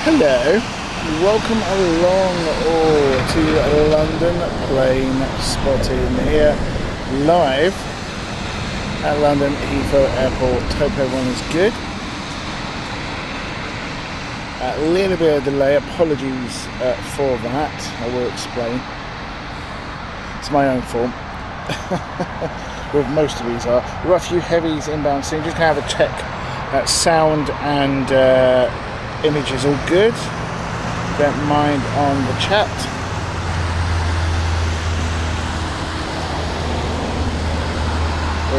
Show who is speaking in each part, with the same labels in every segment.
Speaker 1: Hello, welcome along all to London Planespotting here, live at London Heathrow Airport. Hope everyone is good. A little bit of delay, apologies for that, I will explain. It's my own fault. With most of these are. We've got a few heavies inbound soon, just going to have a check that sound and image is all good. Don't mind on the chat.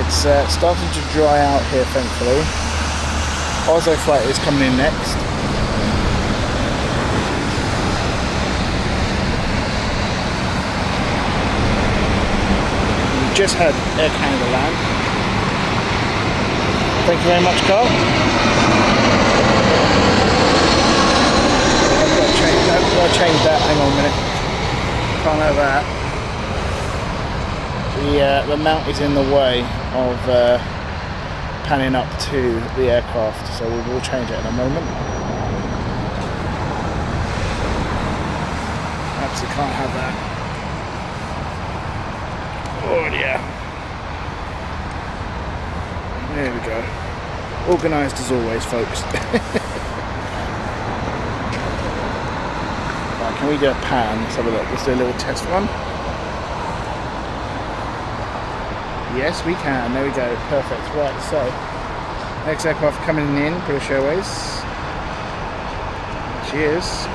Speaker 1: It's starting to dry out here, thankfully. Oslo flight is coming in next. We just had Air Canada land. Thank you very much, Carl. I've got to change that, hang on a minute. Can't have that. The mount is in the way of panning up to the aircraft, so we will change it in a moment. Absolutely can't have that. Oh yeah. There we go. Organised as always, folks. Can we do a pan? Let's have a look. Let's do a little test run. Yes, we can. There we go. Perfect. Right, so next aircraft coming in, British Airways. Cheers.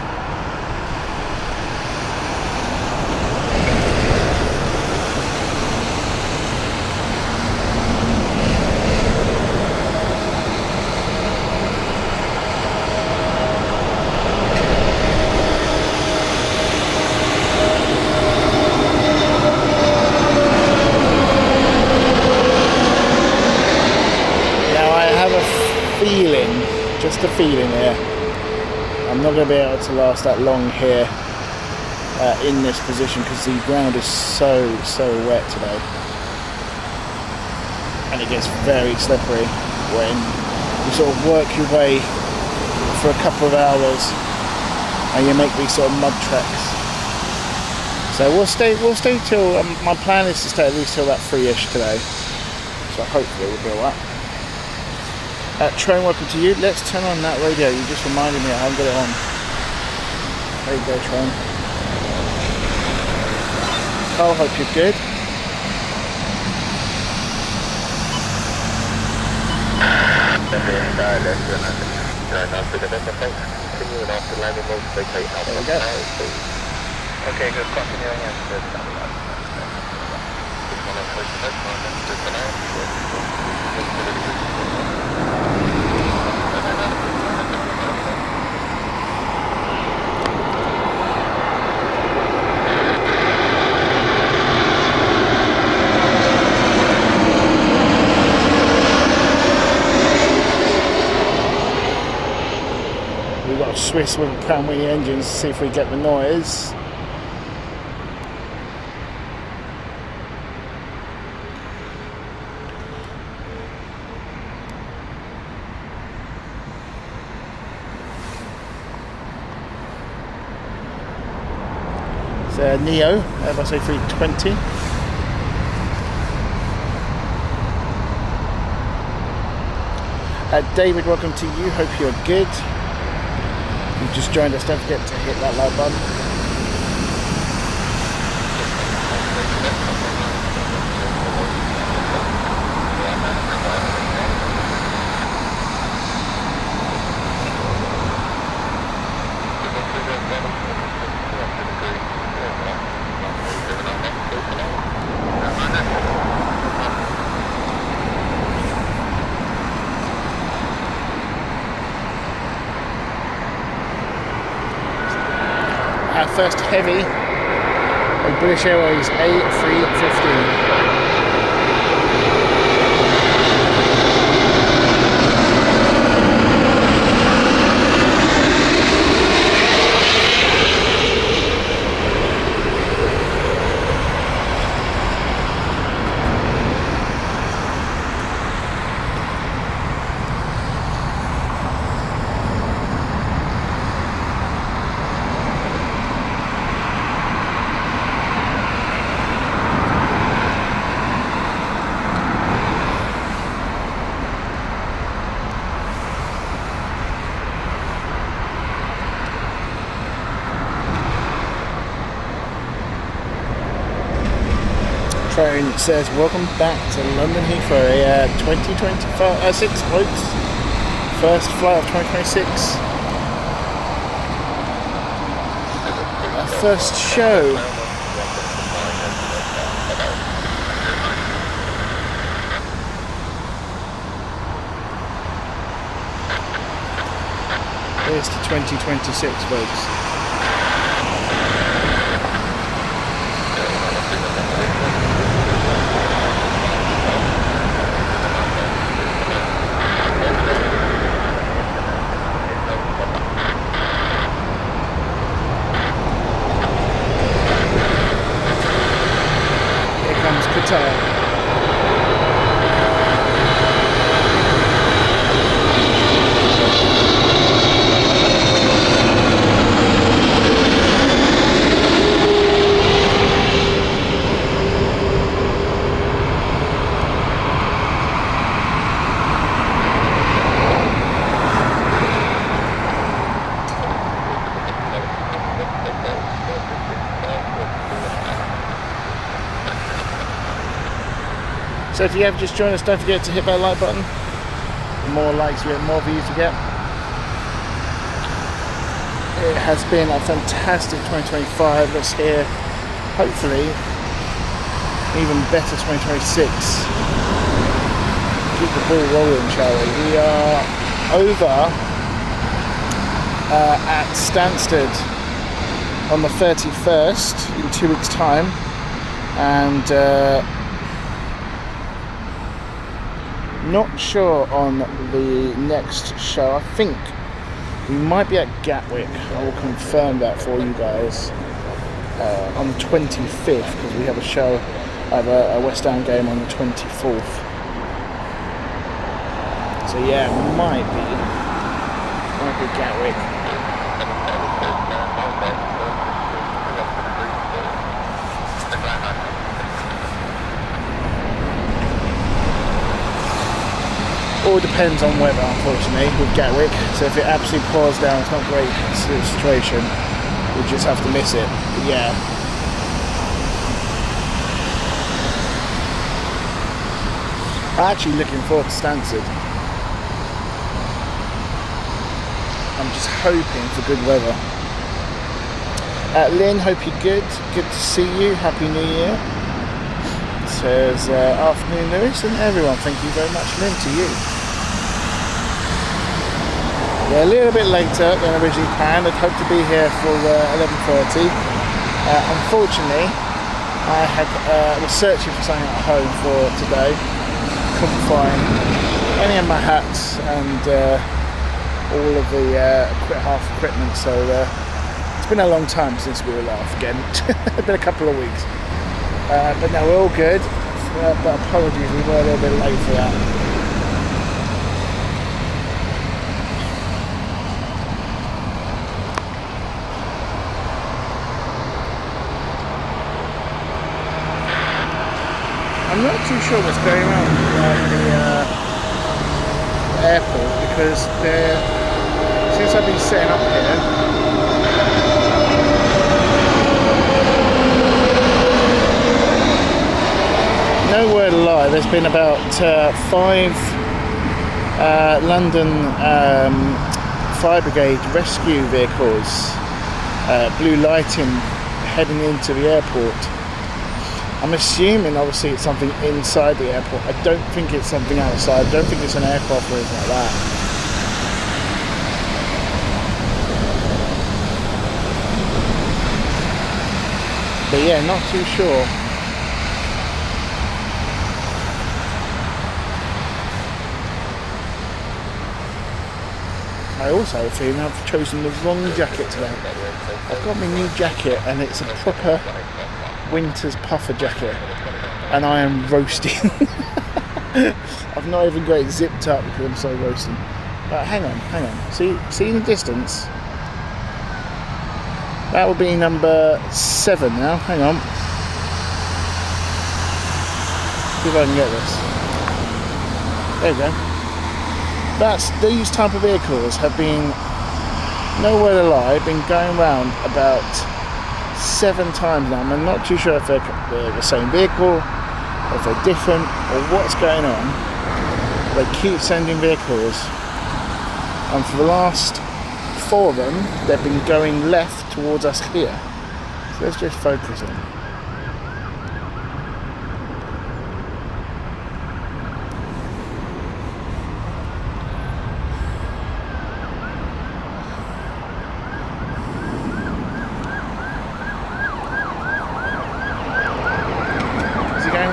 Speaker 1: Just a feeling here. I'm not going to be able to last that long here in this position because the ground is so wet today, and it gets very slippery when you sort of work your way for a couple of hours and you make these sort of mud treks. So we'll stay till my plan is to stay at least till about 3ish today, so hopefully we'll be alright. Train, welcome to you. Let's turn on that radio. You just reminded me I haven't got it on. There you go, Train. Carl, hope you're good. There we go. Okay, good. We've got to Swiss with Runway engines to see if we get the noise. Neo, Airbus A320. David, welcome to you. Hope you're good. You've just joined us. Don't forget to hit that like button. Our first heavy of British Airways A350. phone says welcome back to London Heathrow, 2026 folks. First flight of 2026. Our first show. Here's to 2026 folks. So if you have just joined us, don't forget to hit that like button. The more likes we get, more views we get. It has been a fantastic 2025. Let's hear, hopefully, even better 2026. Keep the ball rolling, shall we? We are over at Stansted on the 31st in 2 weeks' time, and not sure on the next show. I think we might be at Gatwick. I will confirm that for you guys on the 25th, because we have a show. I have a West Ham game on the 24th. So yeah, might be Gatwick. All depends on weather, unfortunately, with Gatwick. So if it absolutely pours down, it's not a great situation. We'll just have to miss it. But yeah. I'm actually looking forward to Stansted. I'm just hoping for good weather. Lynn, hope you're good. Good to see you. Happy New Year. Says afternoon, Lewis, and everyone. Thank you very much, Lynn, to you. Yeah, a little bit later than originally planned. I'd hoped to be here for 11:30. Unfortunately, I was searching for something at home for today. Couldn't find any of my hats and all of the half equipment. So it's been a long time since we were live again. It's been a couple of weeks. But no, we're all good. But apologies, we were a little bit late for that. I'm not too sure what's going on at the airport, because since I've been setting up here, no word of lie, there's been about 5 London Fire Brigade rescue vehicles, blue lighting, heading into the airport. I'm assuming obviously it's something inside the airport. I don't think it's something outside. I don't think it's an aircraft or anything like that. But yeah, not too sure. I also have a feeling I've chosen the wrong jacket today. I've got my new jacket and it's a proper winter's puffer jacket, and I am roasting. I've not even got it zipped up because I'm so roasting. But hang on. See in the distance? That will be number 7 now. Hang on. See if I can get this. There we go. These type of vehicles have been, nowhere to lie, been going round about 7 times now. I'm not too sure if they're the same vehicle if they're different, or what's going on. They keep sending vehicles, and for the last 4 of them, they've been going left towards us here. So let's just focus on.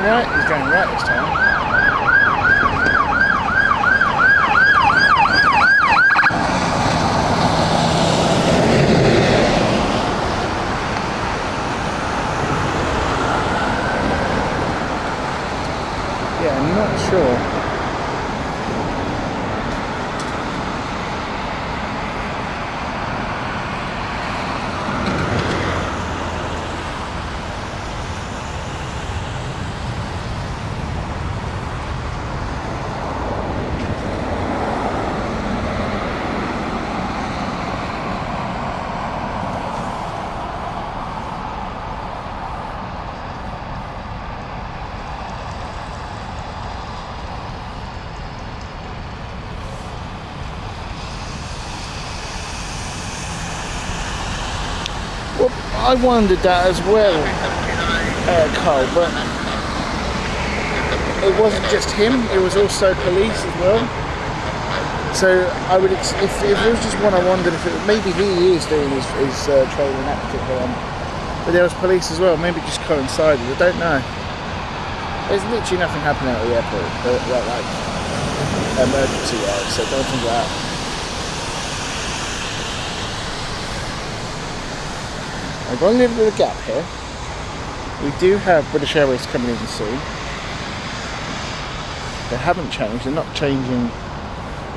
Speaker 1: Right, he's going right this time. Yeah, I'm not sure. Well, I wondered that as well, Carl, but it wasn't just him, it was also police as well. So I would, if it was just one, I wondered if maybe he is doing his training that particular one. But there was police as well, maybe it just coincided, I don't know. There's literally nothing happening at the airport, like emergency wise, so don't think that. I've got a little bit of a gap here. We do have British Airways coming in soon. They haven't changed, they're not changing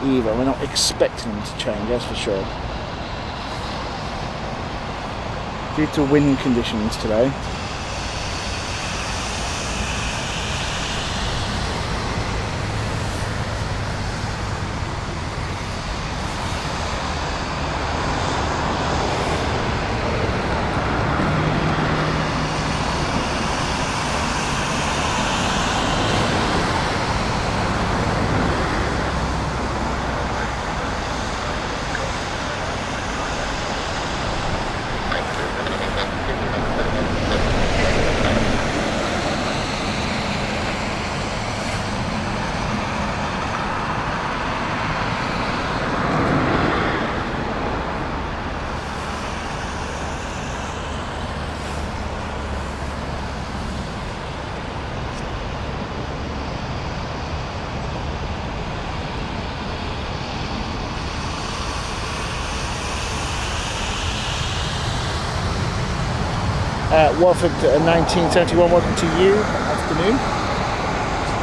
Speaker 1: either. We're not expecting them to change, that's for sure. Due to wind conditions today. Watford 1971, welcome to you. Afternoon.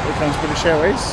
Speaker 1: Here comes British Airways.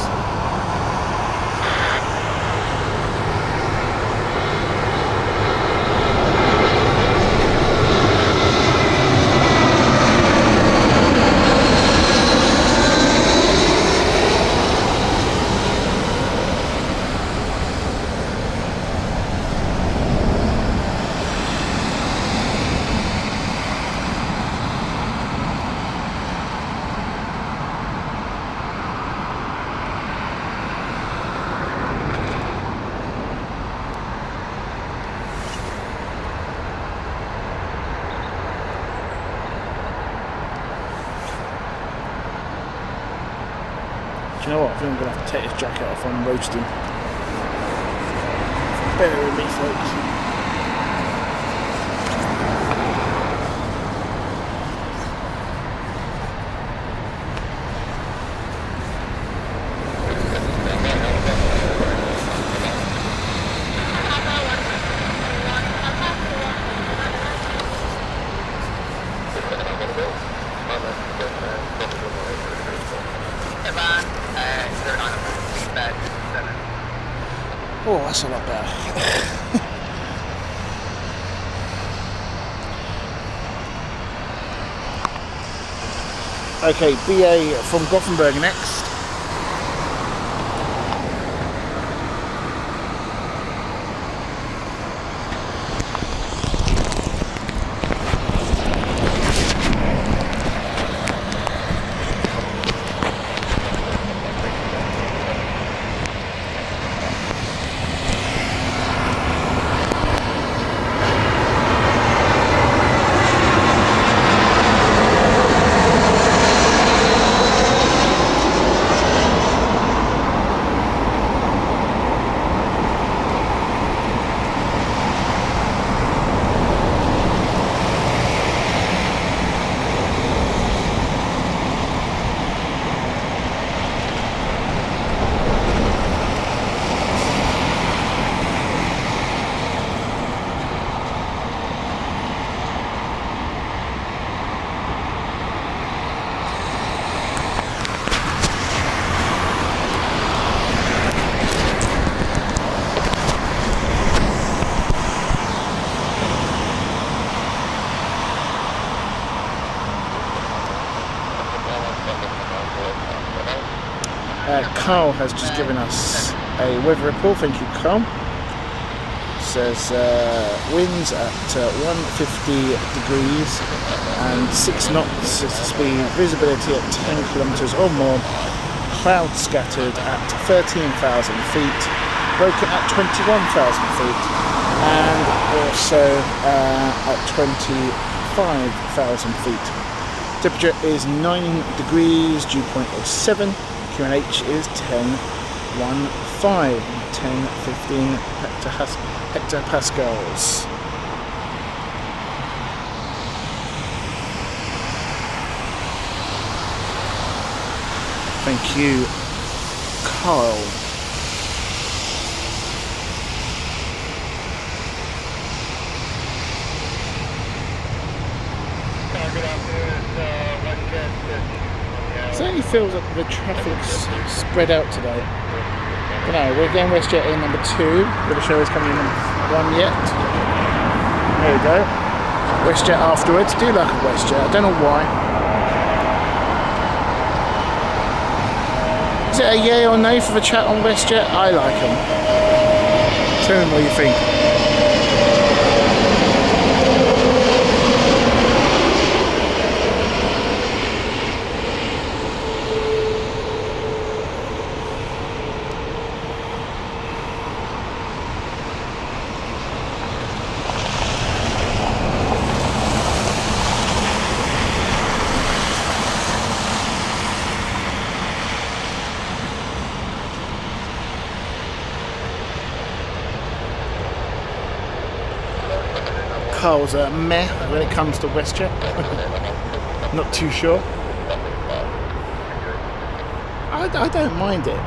Speaker 1: Do you know what? I think I'm going to have to take his jacket off. I'm roasting. Bear with me, folks. Oh, that's a lot better. Okay, BA from Gothenburg next. Carl has just given us a weather report. Thank you, Carl. Says winds at 150 degrees and 6 knots is the speed. Visibility at 10 kilometres or more. Clouds scattered at 13,000 feet. Broken at 21,000 feet. And also at 25,000 feet. Temperature is 9 degrees, dew point is 7, QNH is 10.15, 10.15 hectopascals. Thank you, Carl. It certainly feels like the traffic's spread out today. I don't know, we're getting WestJet in number 2, but the show is coming in number 1 yet. There we go. WestJet afterwards. Do like a WestJet, I don't know why. Is it a yay or nay for the chat on WestJet? I like them. Tell me what you think. Carl's meh when it comes to WestJet. Not too sure. I don't mind it.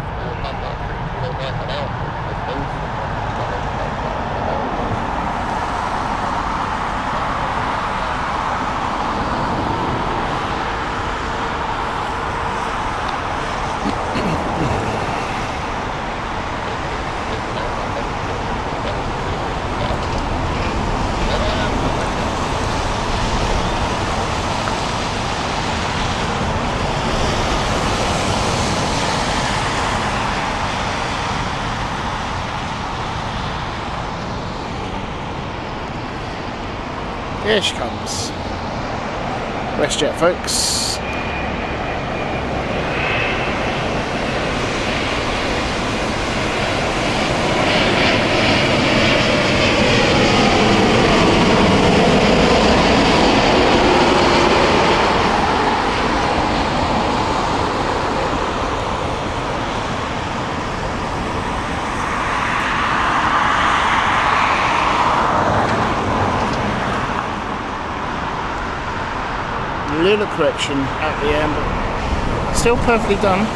Speaker 1: Here she comes. WestJet, folks. Little correction at the end, but still perfectly done.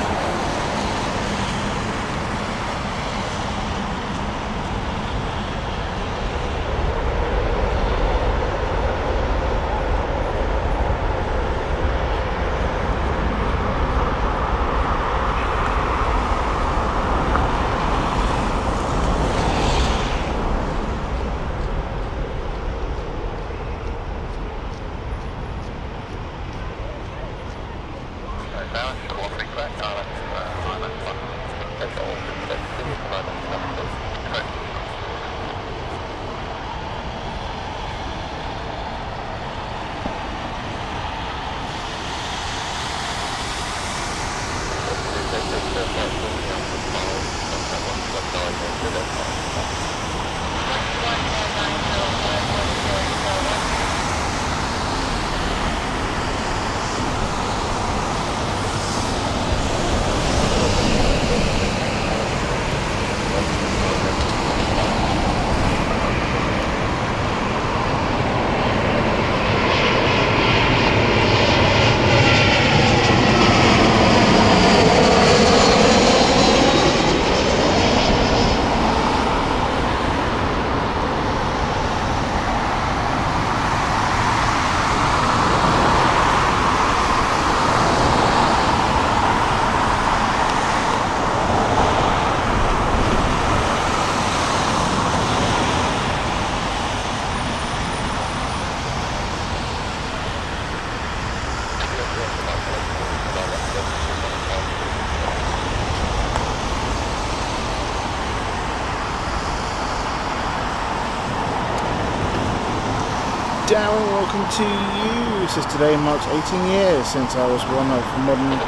Speaker 1: Darren, welcome to you. This is today marks 18 years since I was one of modern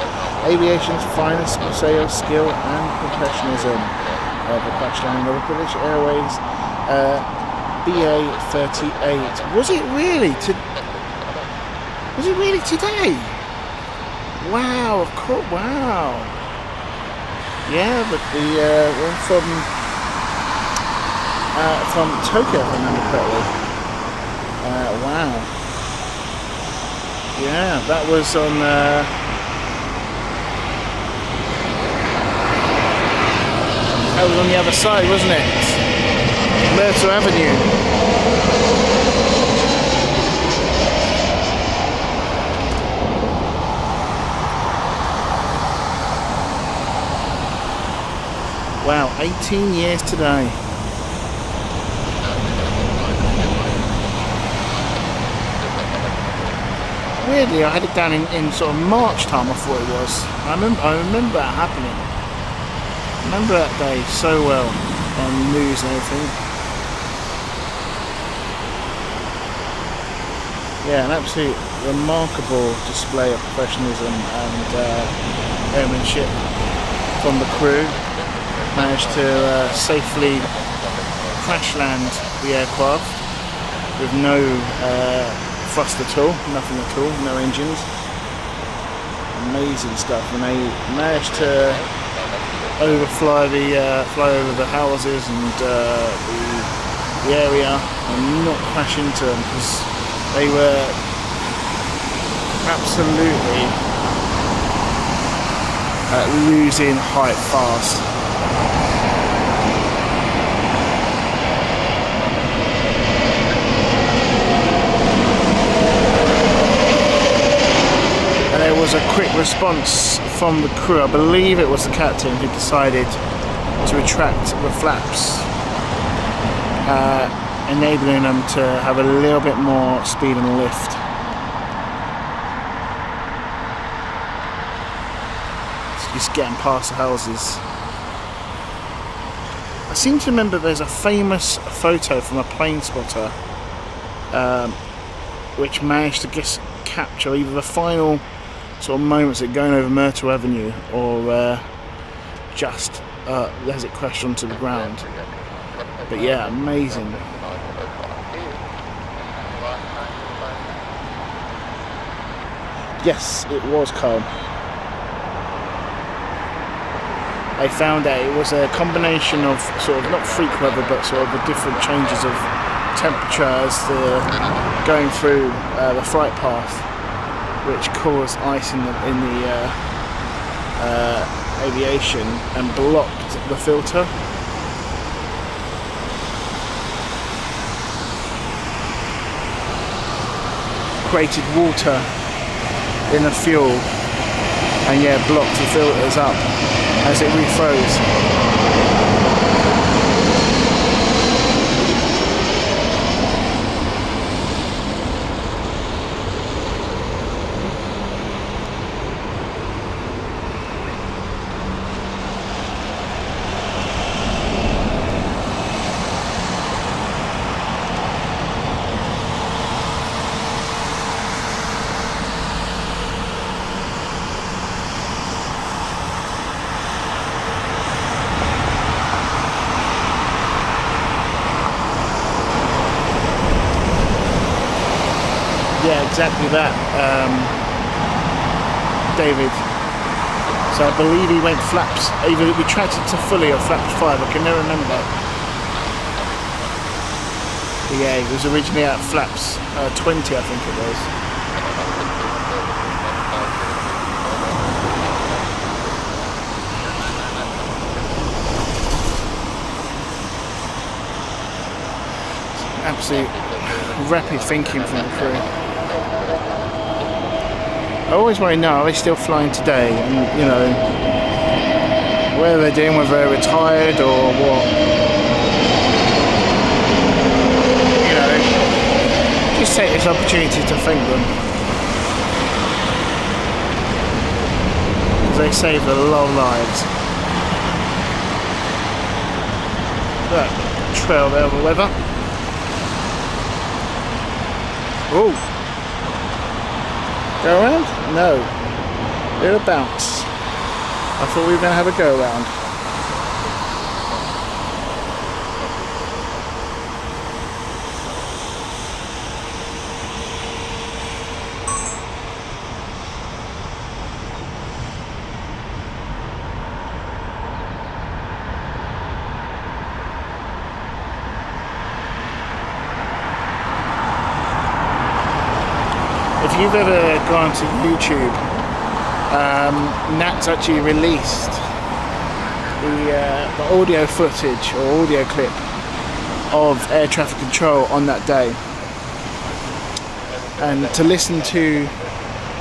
Speaker 1: aviation's finest sales, skill and professionalism. The crash landing of the British Airways BA-38. Was it really today? Wow, of course, wow. Yeah, but the one from Tokyo, if I remember correctly. Wow. Yeah, that was on the other side, wasn't it? Myrtle Avenue. Wow, 18 years today. Weirdly, I had it down in sort of March time, I thought it was. I remember that happening. I remember that day so well on the news and everything. Yeah, an absolute remarkable display of professionalism and airmanship from the crew. Managed to safely crash land the aircraft with no thrust at all, nothing at all, no engines. Amazing stuff, and they managed to fly over the houses and the area and not crash into them, because they were absolutely losing height fast. There was a quick response from the crew. I believe it was the captain who decided to retract the flaps, enabling them to have a little bit more speed and lift. Just getting past the houses. I seem to remember there's a famous photo from a plane spotter which managed to capture either the final sort of moments of going over Myrtle Avenue or just as it crashed onto the ground. But yeah, amazing. Yes, it was calm. I found out it was a combination of sort of not freak weather, but sort of the different changes of temperature as going through the flight path, which caused ice in the aviation and blocked the filter. Created water in the fuel and yeah, blocked the filters up as it refroze. Yeah, exactly that, David. So I believe he went flaps, either retracted to fully or flaps 5, I can never remember. But yeah, he was originally at flaps 20, I think it was. Absolute rapid thinking from the crew. I always want to know, are they still flying today? And, you know, where they're doing, whether they're retired or what. You know, just take this opportunity to thank them, because they saved a lot of lives. Look, trail there of the weather. Oh, go around? No, little bounce. I thought we were going to have a go around. If you've ever gone to YouTube, Nat's actually released the audio footage or audio clip of air traffic control on that day. And to listen to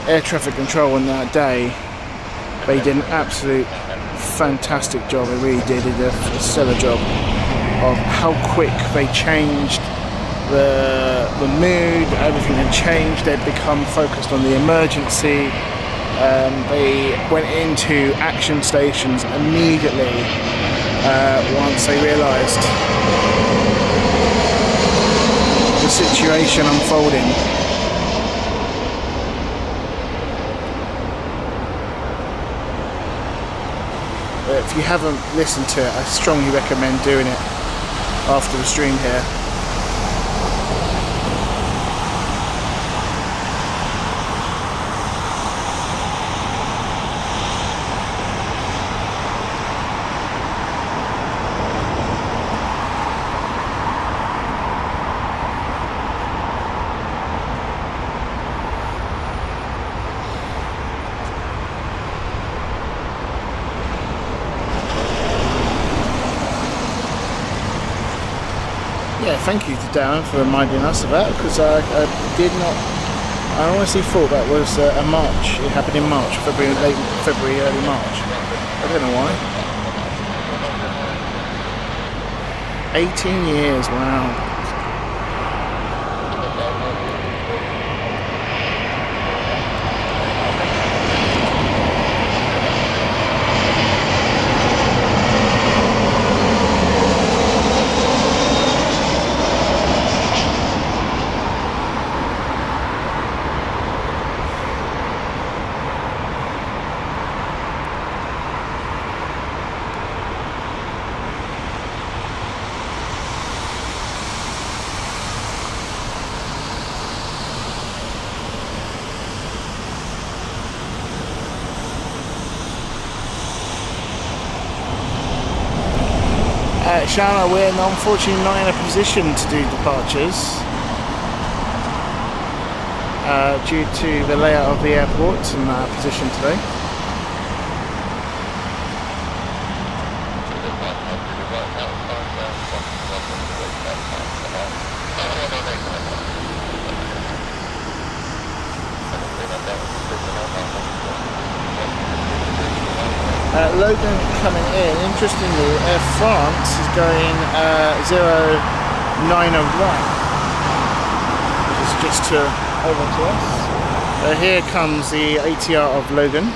Speaker 1: air traffic control on that day, they did an absolute fantastic job. They really did a stellar job of how quick they changed the mood. Everything had changed. They'd become focused on the emergency. They went into action stations immediately once they realised the situation unfolding. But if you haven't listened to it, I strongly recommend doing it after the stream here. Yeah, thank you to Darren for reminding us of that, because I did not. I honestly thought that was a March. It happened in March, late February, early March. I don't know why. 18 years, wow. Shana, we're unfortunately not in a position to do departures due to the layout of the airport and our position today. Logan coming in. Interestingly, Air France is going 0901, which is just over to us. Here comes the ATR of Logan.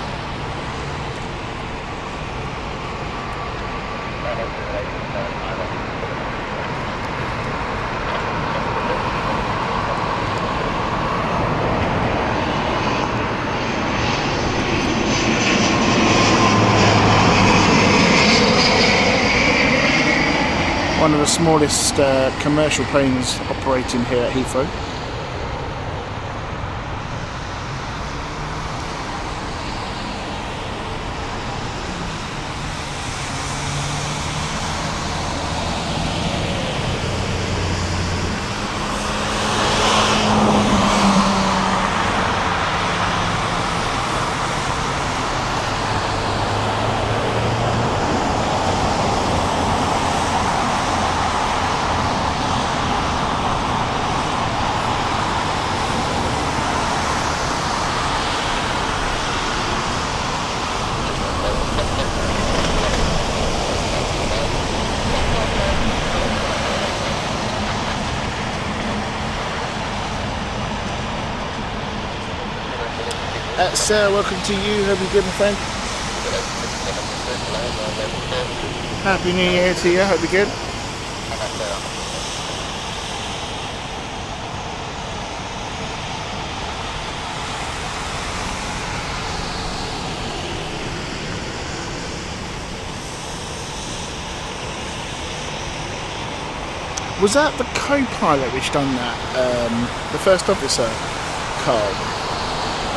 Speaker 1: One of the smallest commercial planes operating here at Heathrow. Sir, welcome to you. Hope you're good, my friend. Happy New Year to you. Hope you're good. Was that the co-pilot which done that? The first officer, Carl?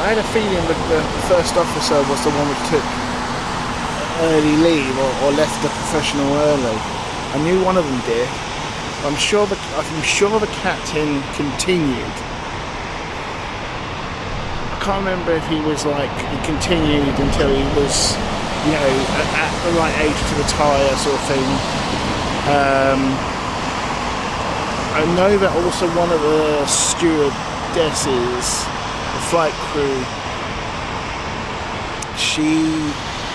Speaker 1: I had a feeling that the first officer was the one which took early leave or left the professional early. I knew one of them did. I'm sure the captain continued. I can't remember if he was like he continued until he was, you know, at the right age to retire, sort of thing. I know that also one of the stewardesses, the flight crew,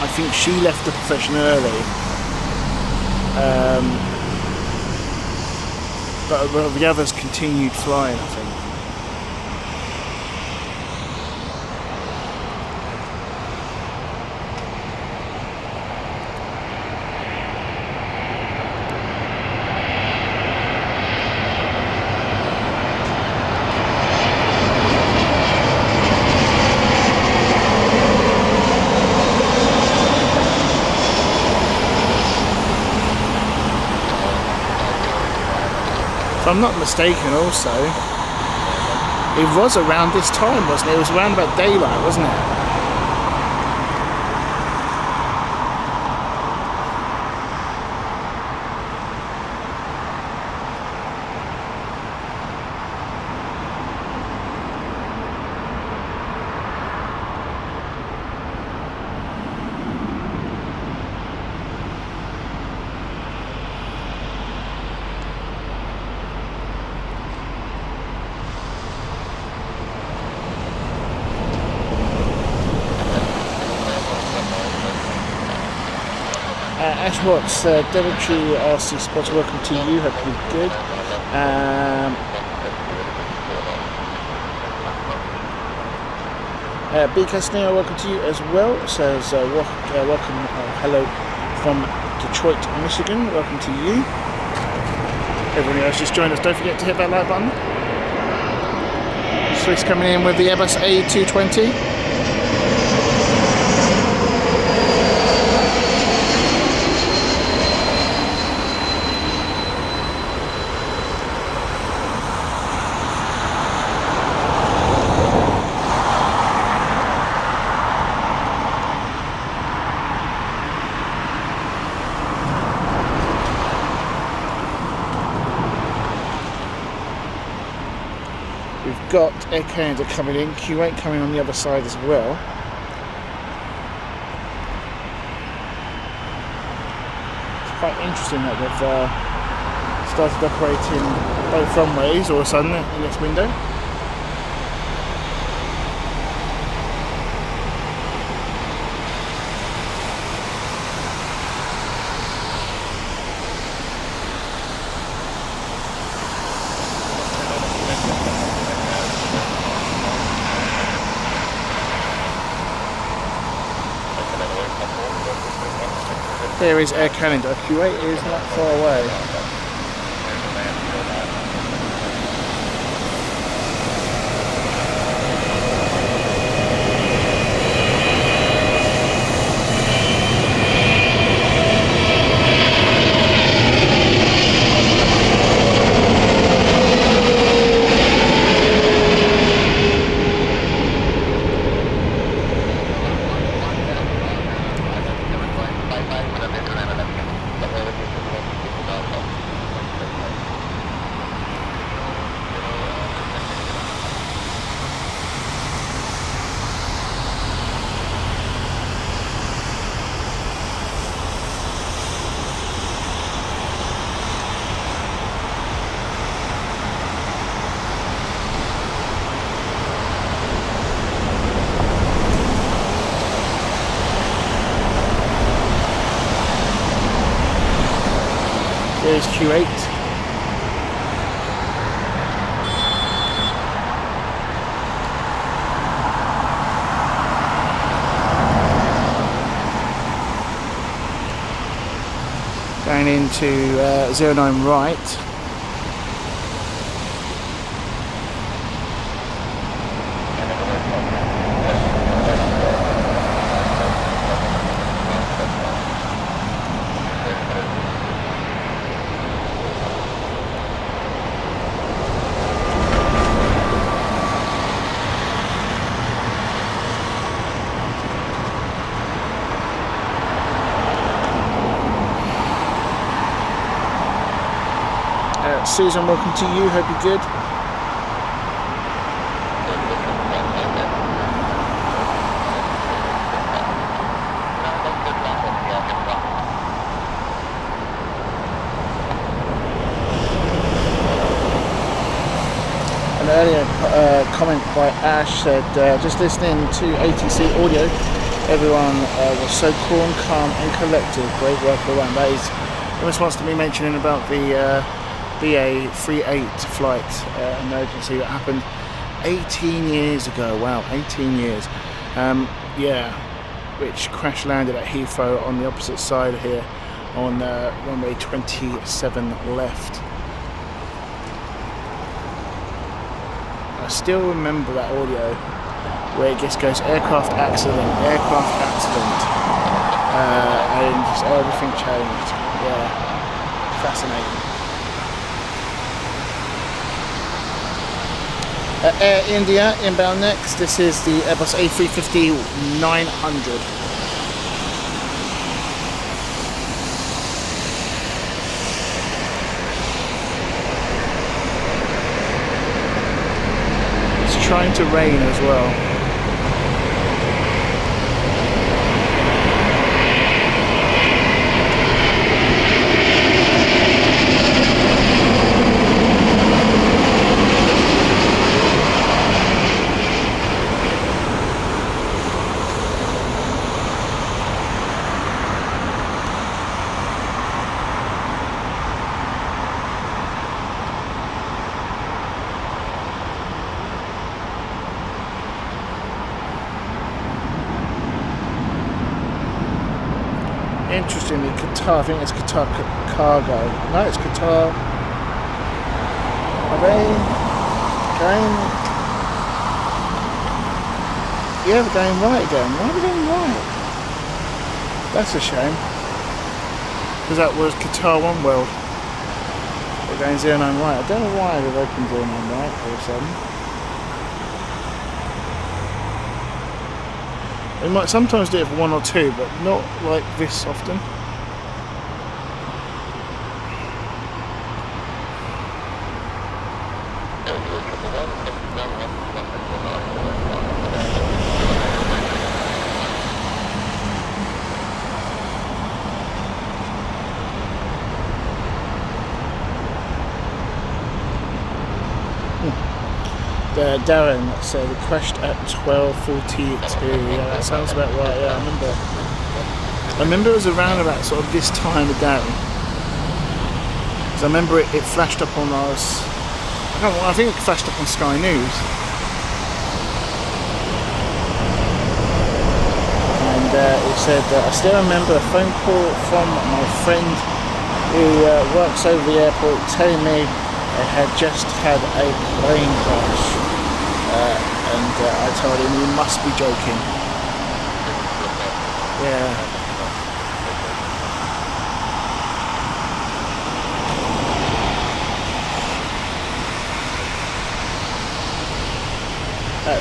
Speaker 1: I think she left the profession early. But the others continued flying, I think. If I'm not mistaken also, it was around this time, wasn't it? It was around about daylight, wasn't it? Ash Watts, Devonshire RC Spotter, welcome to you, hope you're good. B. Castillo, welcome to you as well. Says welcome, hello from Detroit, Michigan, welcome to you. Everyone else just joined us, don't forget to hit that like button. Swiss coming in with the Airbus A220. Got Air Canada coming in, Q8 coming on the other side as well. It's quite interesting that they've started operating both runways all of a sudden in this window. There is Air Canada. Q8 is not far away. There's Q8. Going into 09 right. Susan, welcome to you. Hope you're good. An earlier comment by Ash said, just listening to ATC audio, everyone was so cool and calm and collected. Great work all around. That is in response to me mentioning about the BA 38 flight emergency that happened 18 years ago. Wow, 18 years. Yeah, which crash landed at Heathrow on the opposite side here on runway 27 left. I still remember that audio where it just goes aircraft accident, and just everything changed. Yeah, fascinating. Air India inbound next. This is the Airbus A350-900. Trying to rain as well. Interestingly, Qatar, I think it's Qatar Cargo. No, it's Qatar. Are they going? Yeah, they're going right again. Why are they going right? That's a shame. Because that was Qatar One World. They're going 09 right. I don't know why they've opened 09 right all of a sudden. They might sometimes do it for 1 or 2, but not like this often. Darren said it crashed at 12:42. Yeah, that sounds about right. Yeah, I remember it was around about sort of this time of day. Because I remember it flashed up on us. I think it flashed up on Sky News. And it said, I still remember a phone call from my friend who works over the airport telling me they had just had a plane crash. And I told him, you must be joking. Yeah.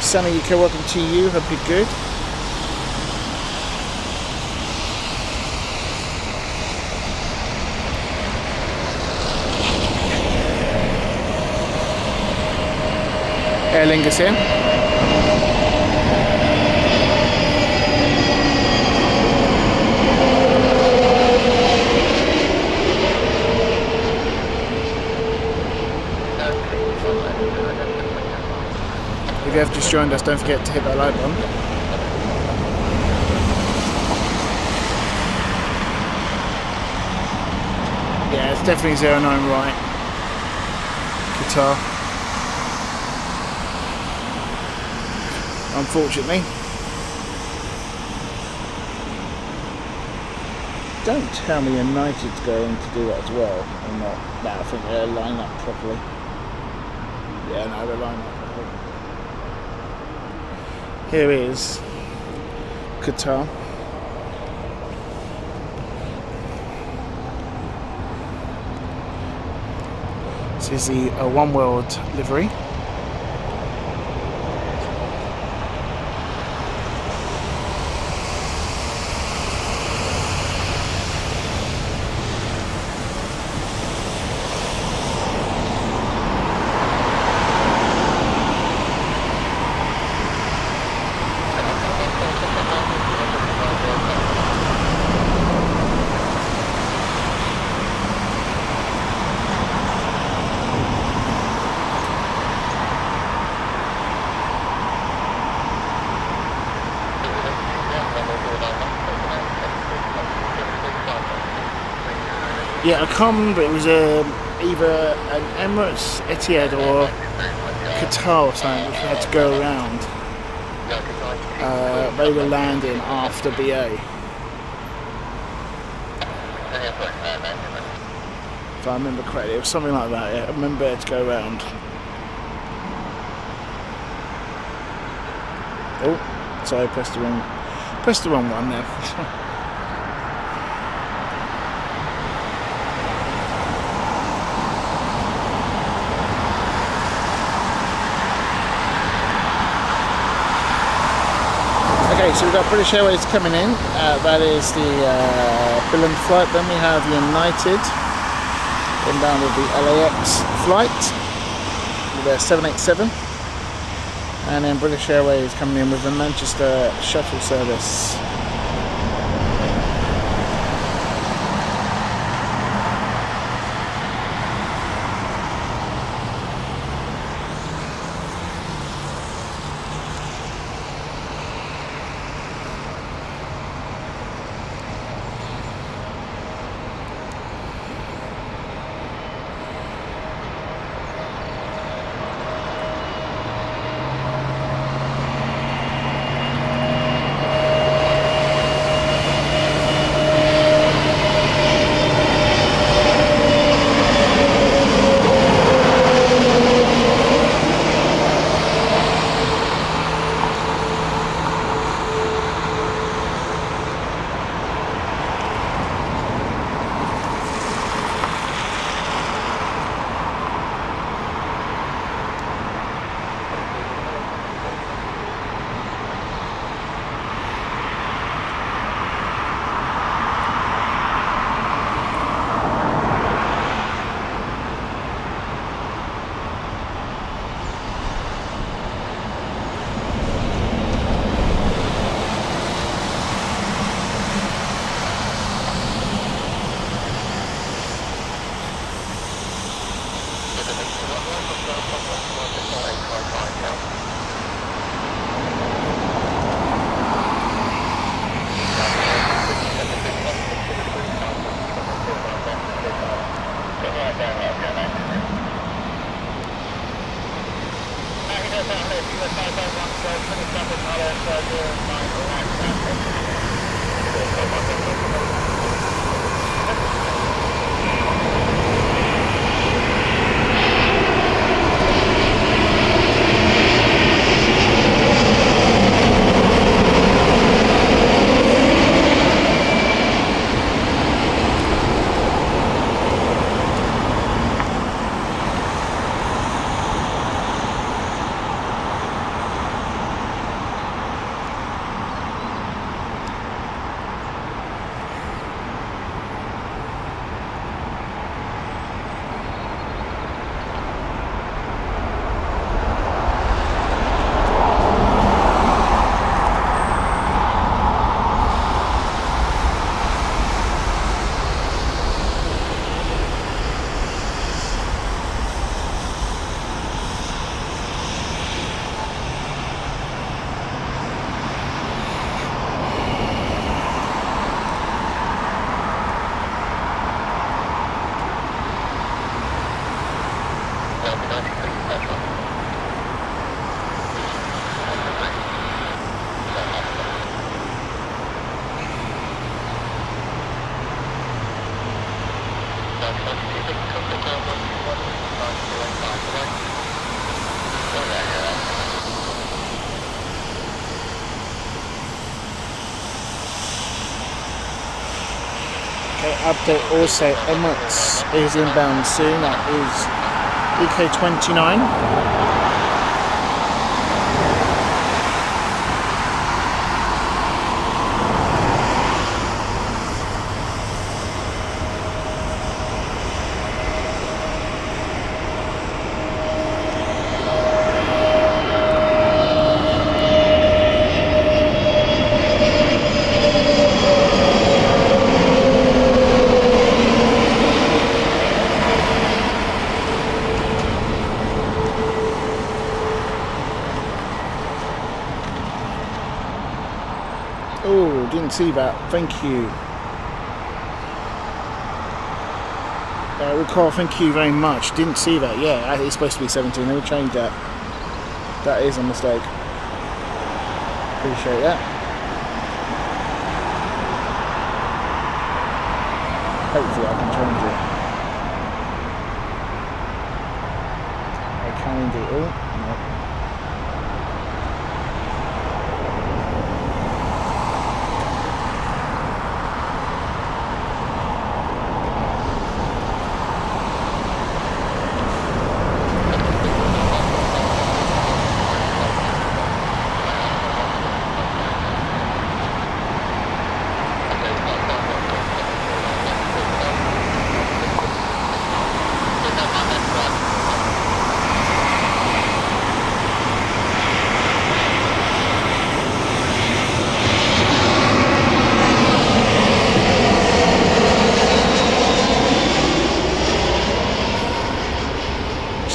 Speaker 1: Sunny UK, welcome to you. Hope you're good. Aer Lingus here. If you have just joined us, don't forget to hit that like button. Yeah, it's definitely 09 right. Qatar. Unfortunately. Don't tell me United's going to do that as well or not. No, I think they're lining up properly. Yeah, no, they're lining up properly. Here is Qatar. This is the One World livery. Yeah, I can't remember. It was either an Emirates, Etihad, or Qatar or something, which we had to go around. They were landing after BA. If I remember correctly, it was something like that. Yeah, I remember it to go around. Oh, sorry, pressed the wrong one there. Okay, so we've got British Airways coming in. That is the Billund flight. Then we have United inbound with the LAX flight with their 787. And then British Airways coming in with the Manchester shuttle service. Update also, Emirates is inbound soon. That is EK29. Oh, didn't see that. Thank you. Recall, thank you very much. Didn't see that. Yeah, it's supposed to be 17. They will change that. That is a mistake. Appreciate that. Hopefully I can change it. I can indeed. Oh, no.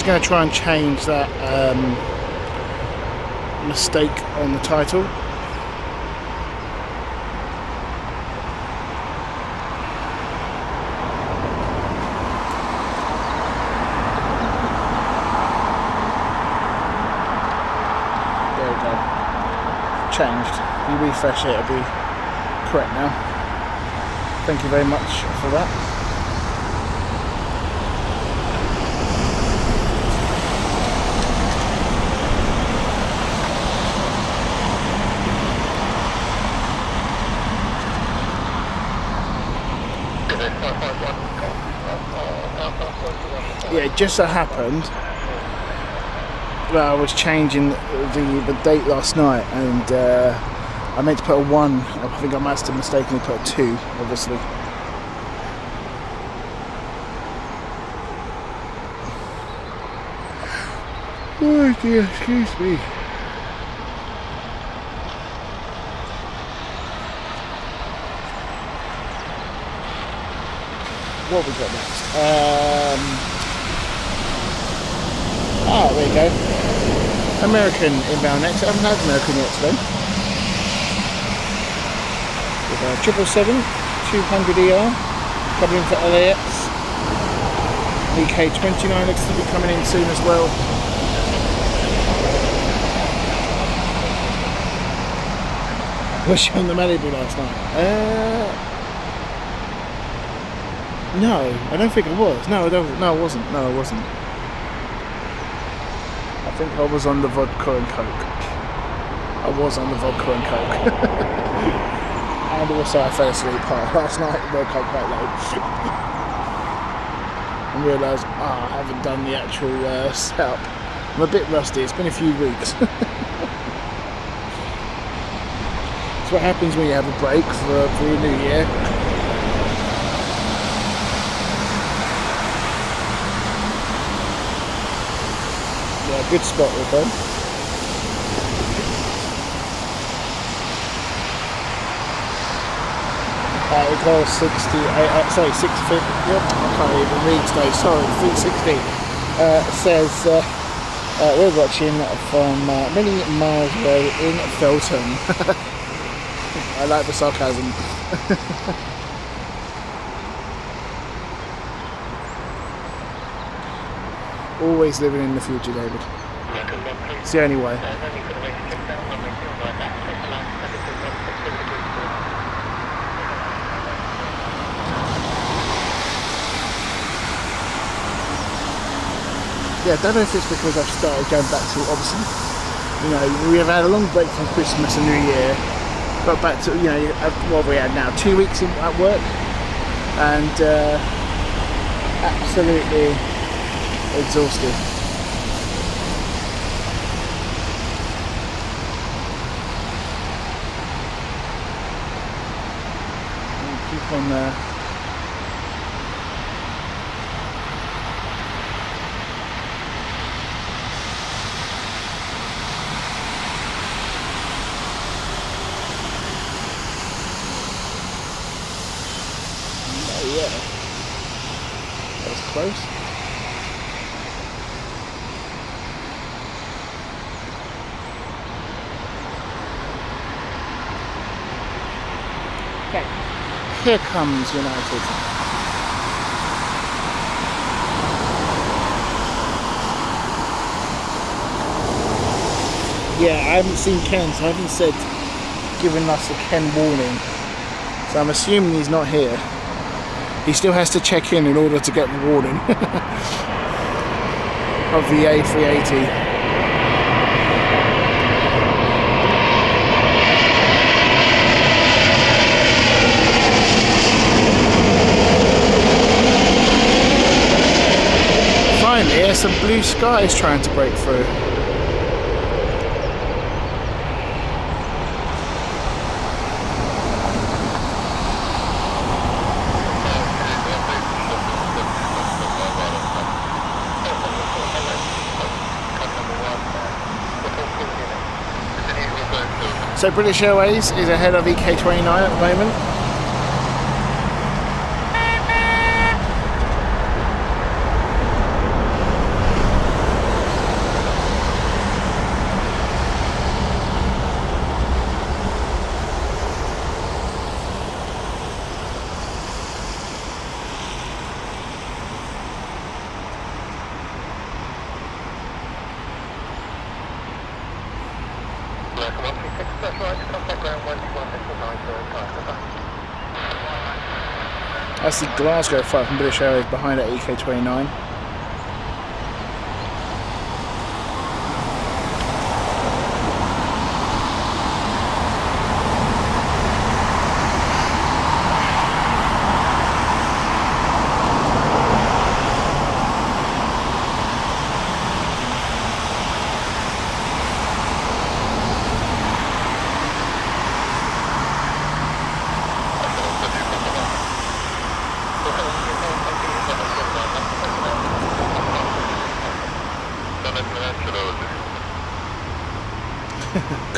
Speaker 1: Going to try and change that mistake on the title. There we go. Changed. If you refresh it, it'll be correct now. Thank you very much for that. Yeah, it just so happened that I was changing the date last night, and I meant to put a 1. I think I must have mistakenly put a 2, obviously. Oh dear, excuse me. What we got next? There you go. American inbound next. I haven't had American yet today. With 777, 200 ER, coming in for LAX. EK29 looks to be coming in soon as well. Was she on the Malibu last night? No, I don't think I was. No, I wasn't. No, I wasn't. I think I was on the vodka and coke. I was on the vodka and coke. And also I fell asleep last night, woke up quite late. And realised, I haven't done the actual setup. I'm a bit rusty, it's been a few weeks. That's what happens when you have a break for a new year. Yeah, good spot with them. It was 68, sorry, 650, yep, I can't even read today, sorry, 360, says, we're watching from many miles away in Felton. I like the sarcasm. Always living in the future, David. It's the only way. Yeah, I don't know if it's because I've started going back to, obviously, you know, we have had a long break from Christmas and New Year, got back to, you know, what we had now, 2 weeks at work, and absolutely exhausted. And keep on there. Yeah, that was close. Okay, here comes United. Yeah, I haven't seen Ken, so I haven't said given us a Ken warning. So I'm assuming he's not here. He still has to check in order to get the warning of the A380. Finally, there's some blue skies trying to break through. So British Airways is ahead of EK29 at the moment. That's the Glasgow flight from British Airways behind at EK29.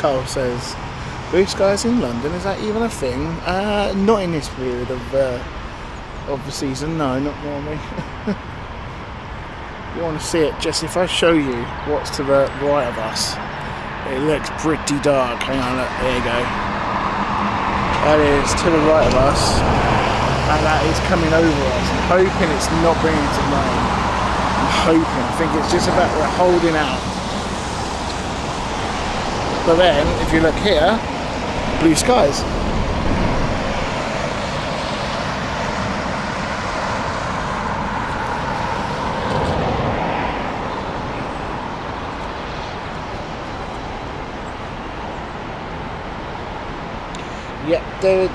Speaker 1: Carl says, blue skies in London, is that even a thing? Not in this period of the season, no, not normally. You want to see it, just if I show you what's to the right of us, it looks pretty dark. Hang on, look, there you go. That is to the right of us, and that is coming over us. I'm hoping it's not bringing it to rain. I'm hoping, I think it's just about we're holding out. But then, if you look here, blue skies. Yep, David,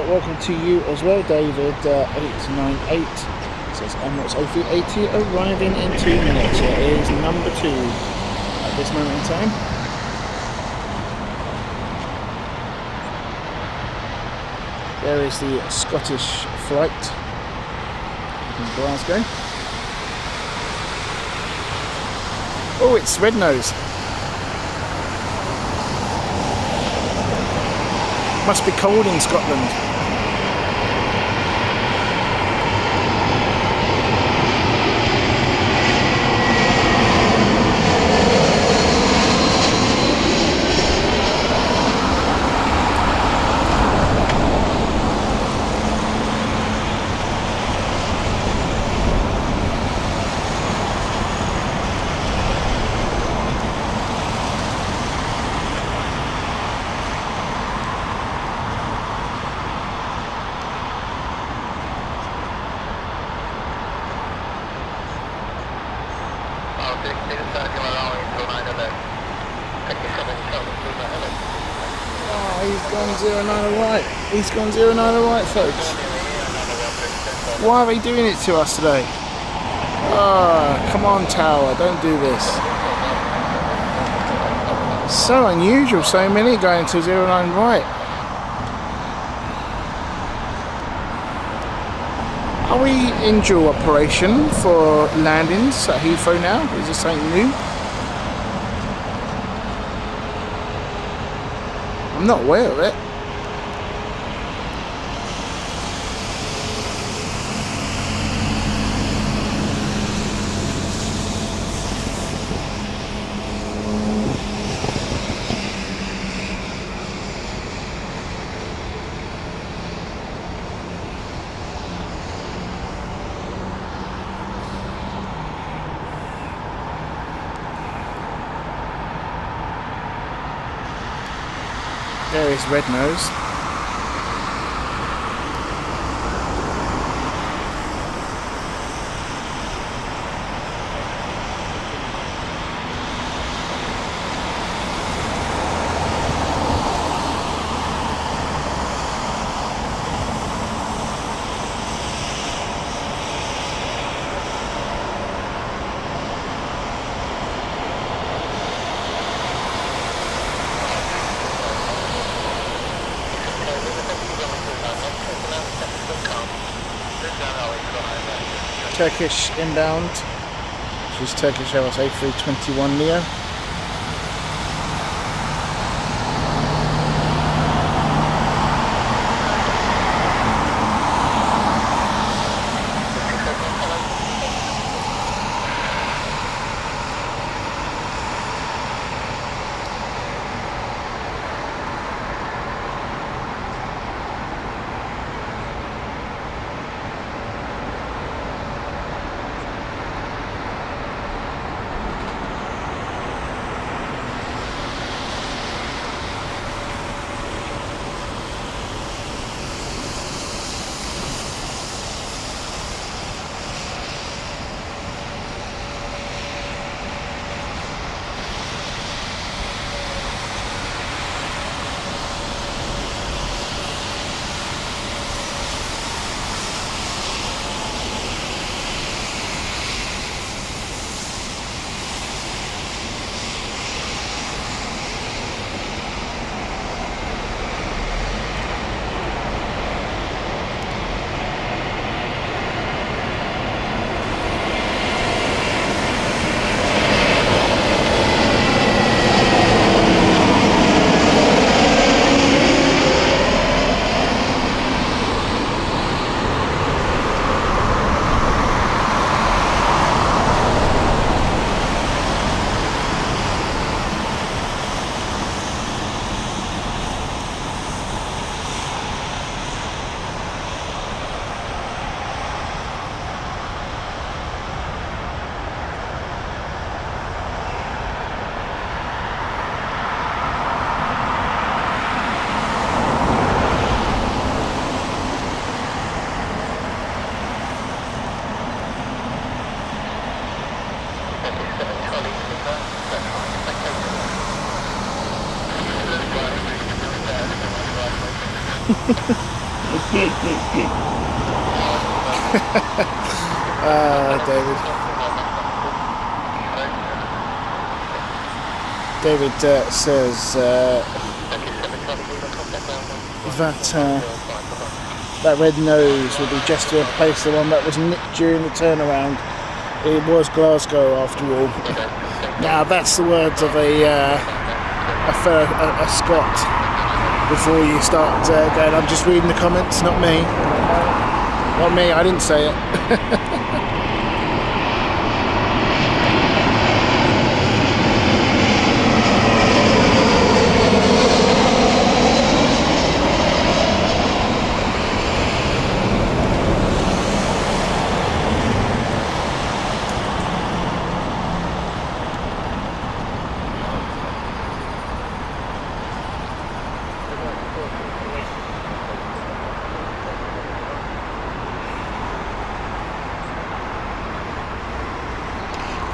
Speaker 1: welcome to you as well, David 898 says Emirates A380 arriving in 2 minutes. It is number 2 at this moment in time. There is the Scottish flight from Glasgow. Oh, it's Red Nose. Must be cold in Scotland. He's gone 09 right, folks. Why are they doing it to us today? Oh, come on, Tower, don't do this. So unusual, so many going to 09 right. Are we in dual operation for landings at Heathrow now? Is this something new? I'm not aware of it. There is Red Nose. Turkish inbound, which is Turkish Airways A321 Neo. David says that Red Nose will be just to replace the one that was nicked during the turnaround. It was Glasgow after all. Now that's the words of a Scot. Before you start going, I'm just reading the comments, not me. Not me, I didn't say it.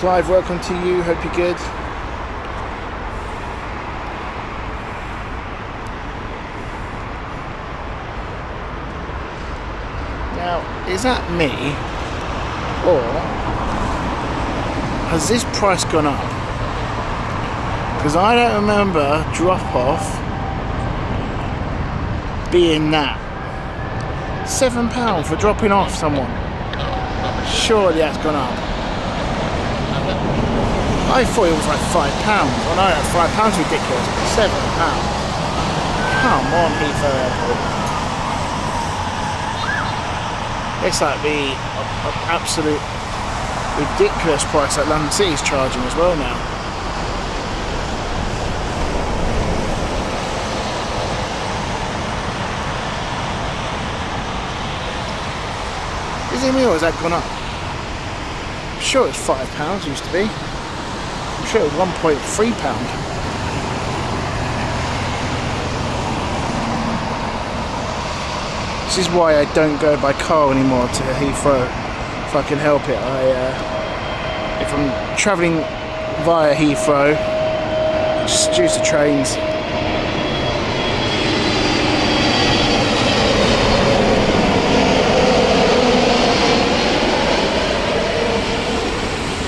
Speaker 1: Clive, welcome to you, hope you're good. Now, is that me, or has this price gone up? Because I don't remember drop-off being that. £7 for dropping off someone. Surely that's gone up. I thought it was like £5. Well, no, £5 is ridiculous, but £7. Come on, Heathrow Airport. It's like the absolute ridiculous price that London City is charging as well now. Is it me or has that gone up? I'm sure it's £5 used to be. I'm sure it was £1.3. This is why I don't go by car anymore to Heathrow, if I can help it. If I'm travelling via Heathrow, just use the trains.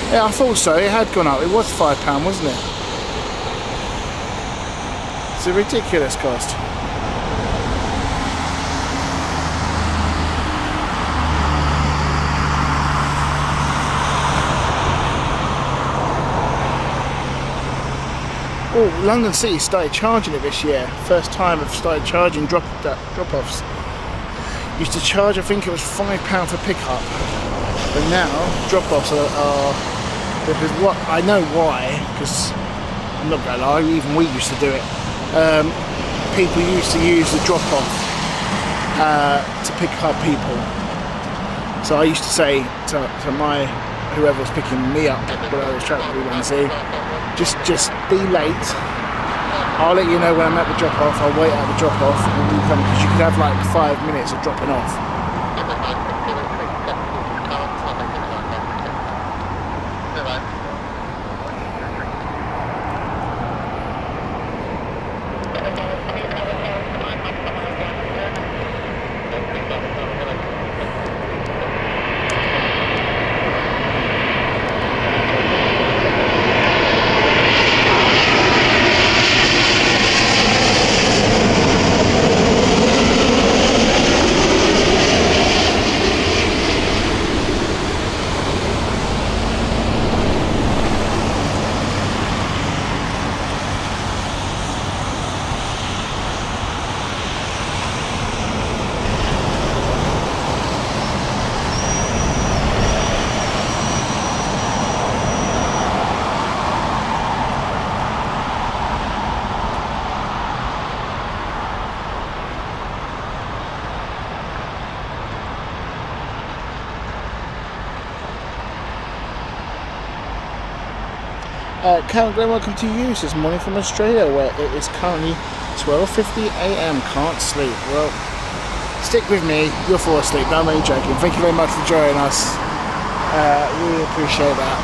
Speaker 1: Yeah, I thought so. It had gone up. It was £5, wasn't it? It's a ridiculous cost. Oh, London City started charging it this year. First time I've started charging drop-offs. Used to charge, I think it was £5 for pickup, but now drop-offs are because what I know why, because I'm not gonna lie, even we used to do it. People used to use the drop-off to pick up people. So I used to say to my whoever was picking me up when I was traveling through London City, just be late. I'll let you know when I'm at the drop-off. I'll wait at the drop-off and you come, because you could have like 5 minutes of dropping off. Count Glenn, welcome to you this morning from Australia, where it is currently 12:50 AM. Can't sleep. Well, stick with me. You'll fall asleep. No, I'm only joking. Thank you very much for joining us. Really appreciate that.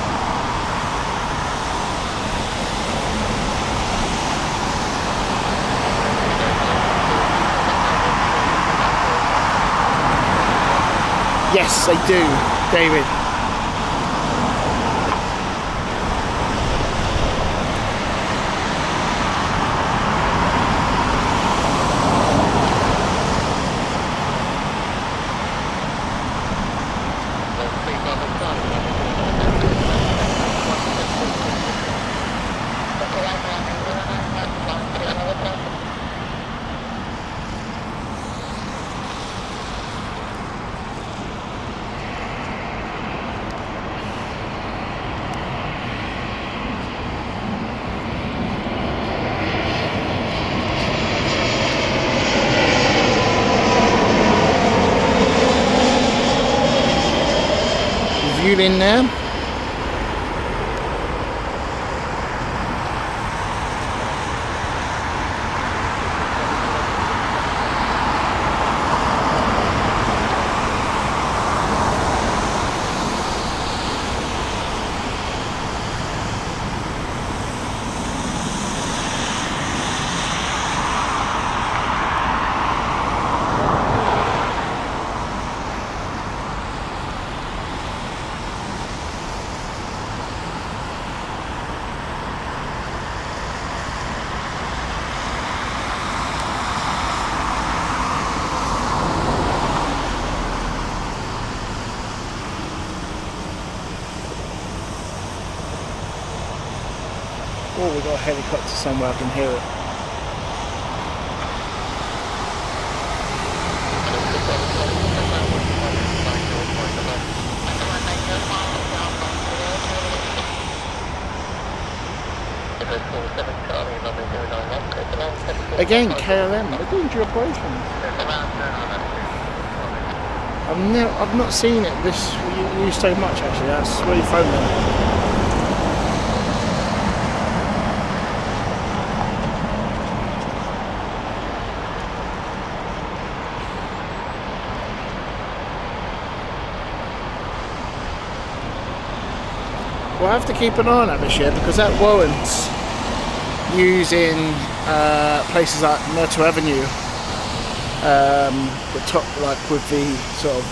Speaker 1: Yes, I do, David. In there. Oh, we've got a helicopter somewhere, I can hear it. Again, KLM, they're doing dual operations. I've not seen it this used so much actually. That's really phenomenal. we'll have to keep an eye on that this year, because that warrants using places like Myrtle Avenue, the top, like with the sort of,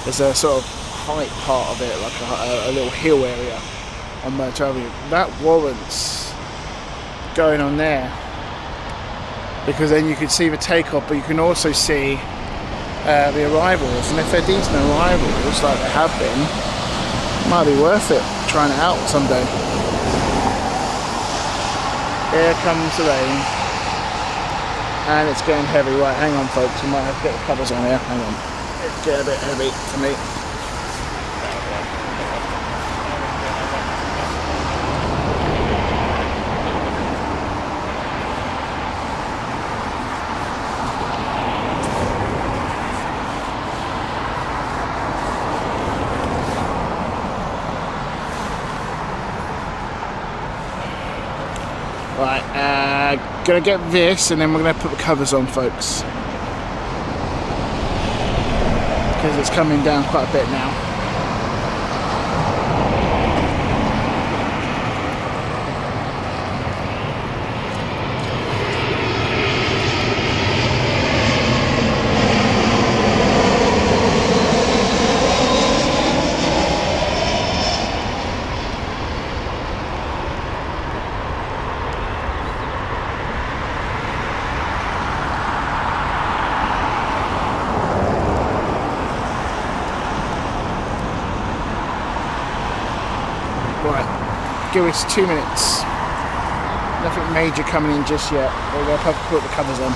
Speaker 1: there's a sort of height part of it, like a little hill area on Myrtle Avenue. That warrants going on there, because then you can see the takeoff, but you can also see the arrivals, and if they're decent arrivals like they have been, it might be worth it trying it out someday. Here comes the rain, and it's getting heavy. Right, hang on folks, we might have to get the covers on here. Hang on, it's getting a bit heavy for me. Right, gonna get this, and then we're gonna put the covers on, folks, because it's coming down quite a bit now. Right, give us 2 minutes. Nothing major coming in just yet. We're going to have to put the covers on.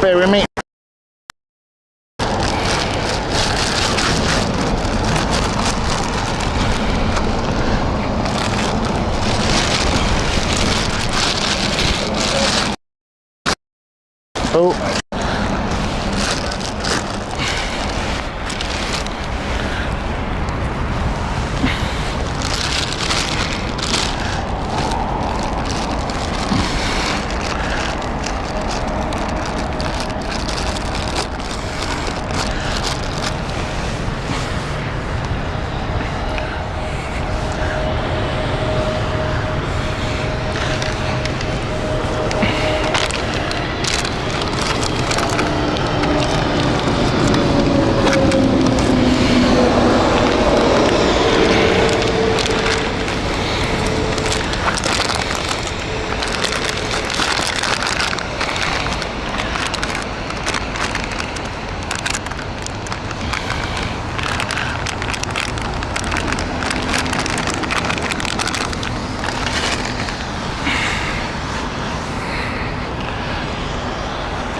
Speaker 1: Bear with me. Oh.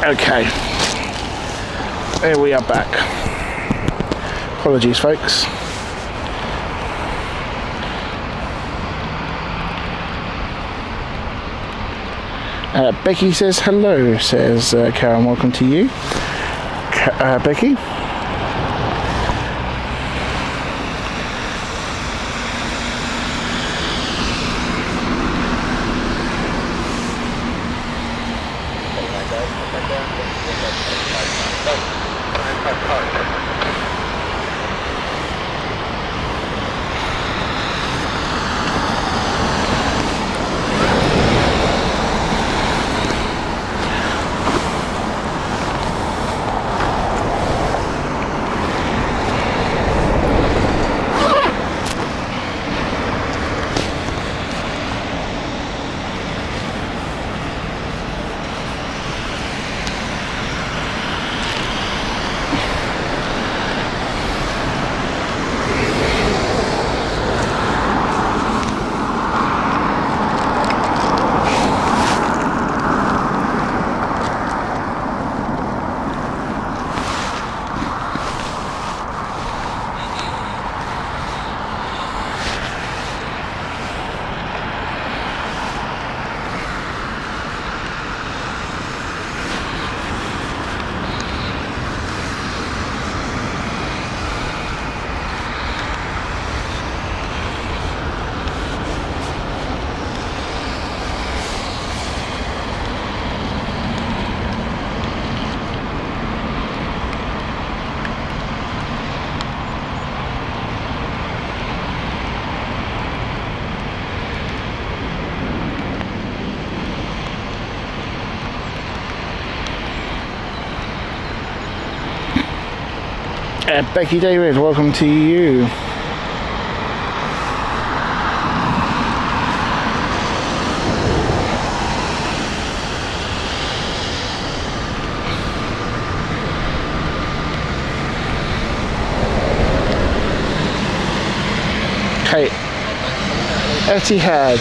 Speaker 1: Okay, here we are back. Apologies, folks. Becky says hello, says Karen, welcome to you. Becky. Becky David, welcome to you. Okay, Etihad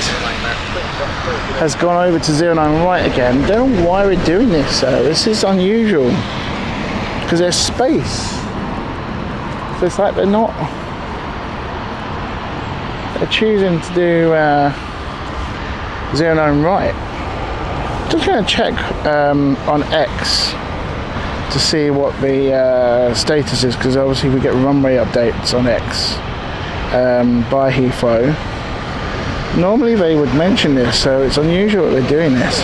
Speaker 1: has gone over to 09 right again. Don't know why we're doing this, though. This is unusual because there's space. So it's like they're choosing to do 09 right. Just going to check on X to see what the status is, because obviously we get runway updates on X by Heathrow. Normally they would mention this, so it's unusual that they're doing this.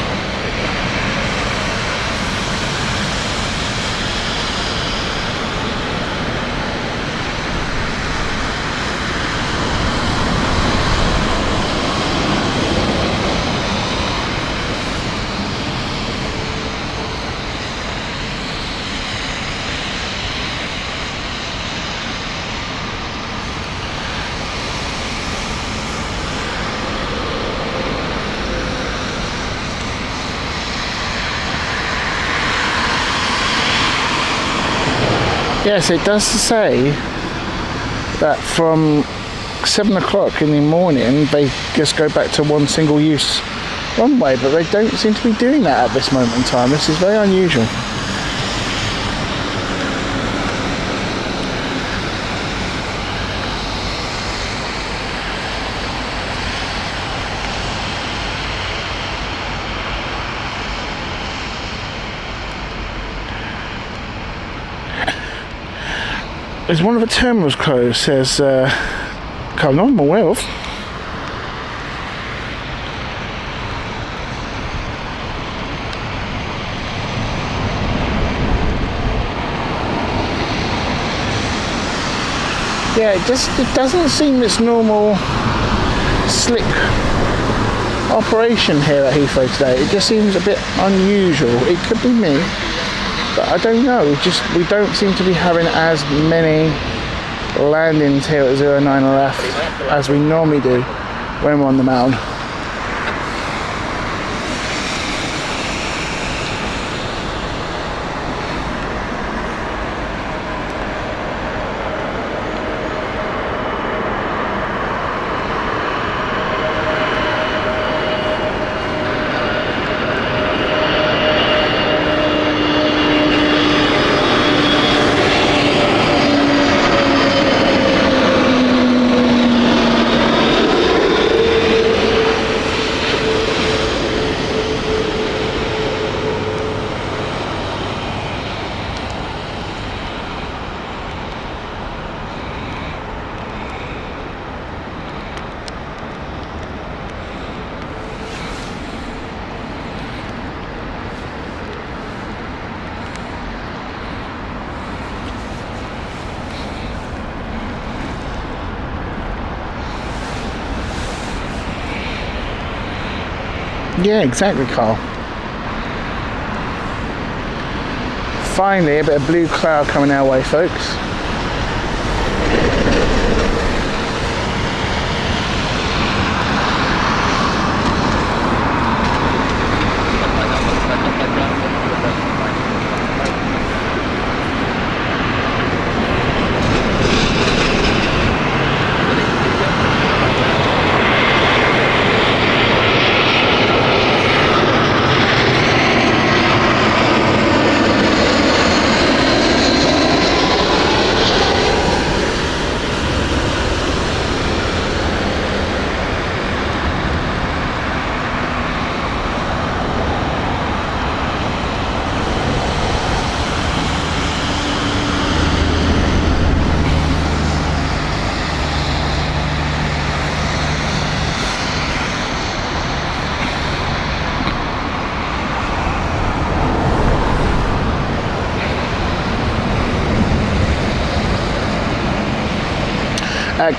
Speaker 1: Yes, it does say that from 7 o'clock in the morning they just go back to one single use runway, but they don't seem to be doing that at this moment in time. This is very unusual. Is one of the terminals closed? Says Carl, I'm aware of. Yeah, it doesn't seem its normal slick operation here at Heathrow today. It just seems a bit unusual. It could be me, but I don't know. We don't seem to be having as many landings here at 09 left as we normally do when we're on the mound. Yeah, exactly, Carl. Finally, a bit of blue cloud coming our way, folks.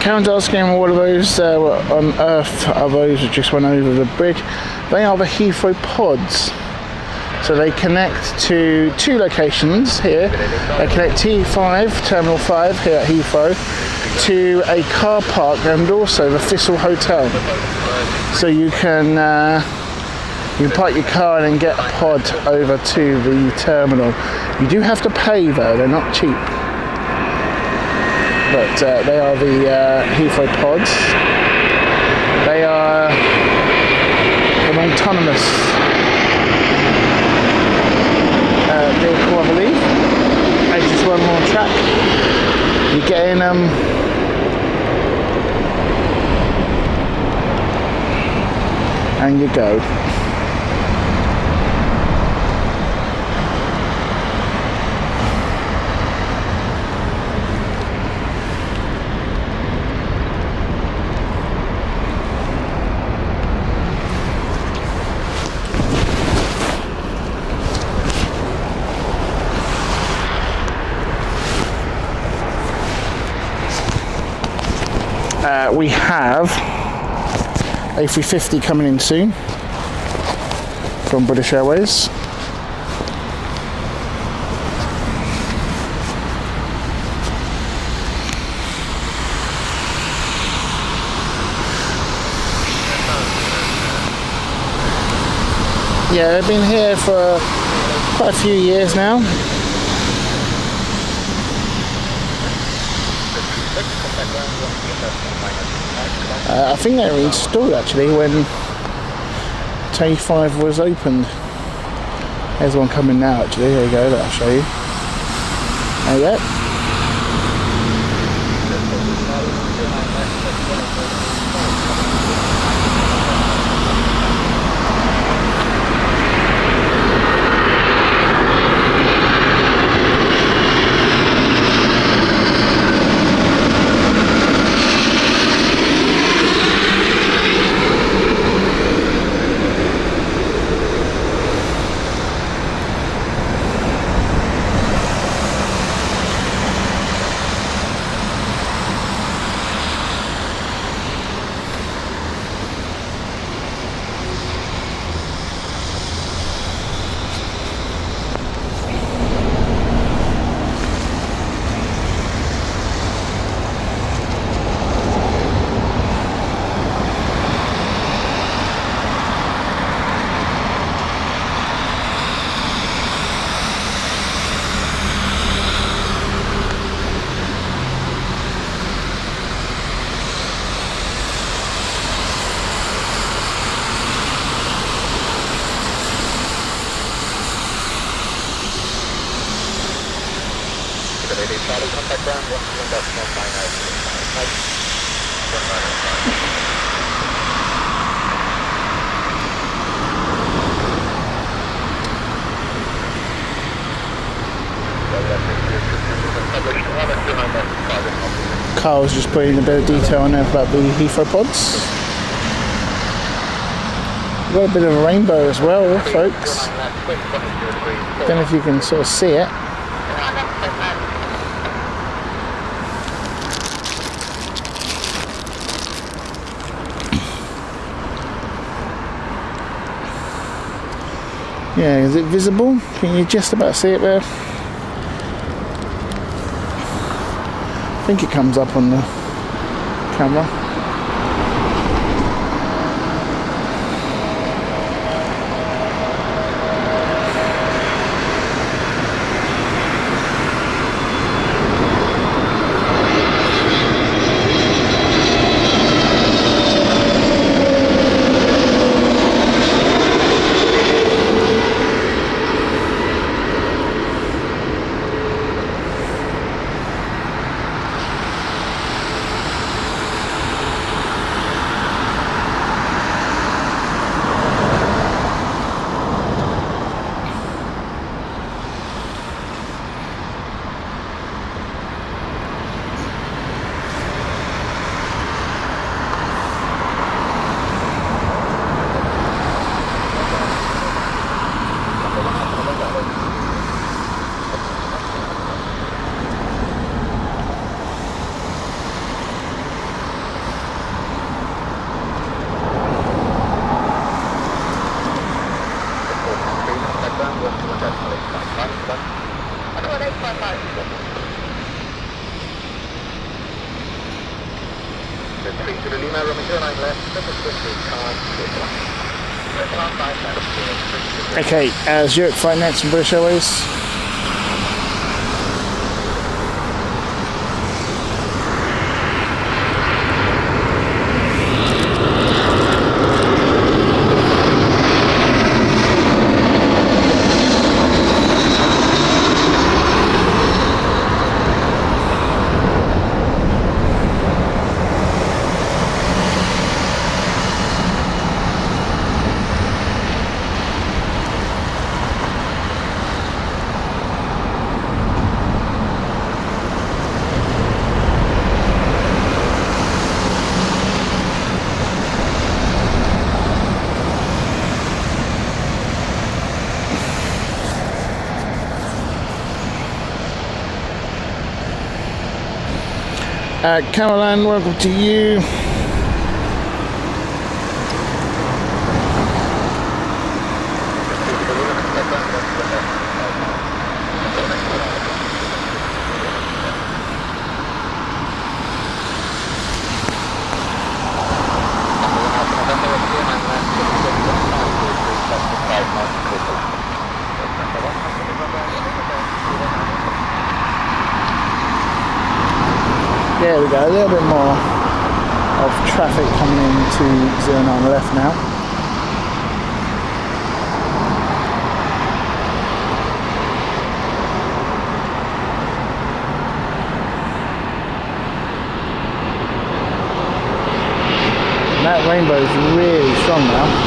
Speaker 1: Karen's asking what of those on Earth are those that just went over the bridge. They are the Heathrow pods. So they connect to two locations here. They connect T5, Terminal 5 here at Heathrow, to a car park and also the Thistle Hotel. So you can park your car and then get a pod over to the terminal. You do have to pay though, they're not cheap. But they are the Heathrow pods. They are an autonomous vehicle, I believe. They just run on track. You get in them. And you go. We have A350 coming in soon from British Airways. Yeah, they've been here for quite a few years now. I think they were installed actually when T5 was opened. There's one coming now actually, there you go, I'll show you. There you go. Carl's just putting a bit of detail on there about the Heathrow pods. Got a bit of a rainbow as well, folks. Don't know if you can sort of see it. Yeah, is it visible? Can you just about see it there? I think it comes up on the camera. Okay, Zurich Finance and British Airways. Caroline, welcome to you. There we go, a little bit more of traffic coming into 09 left now. And that rainbow is really strong now.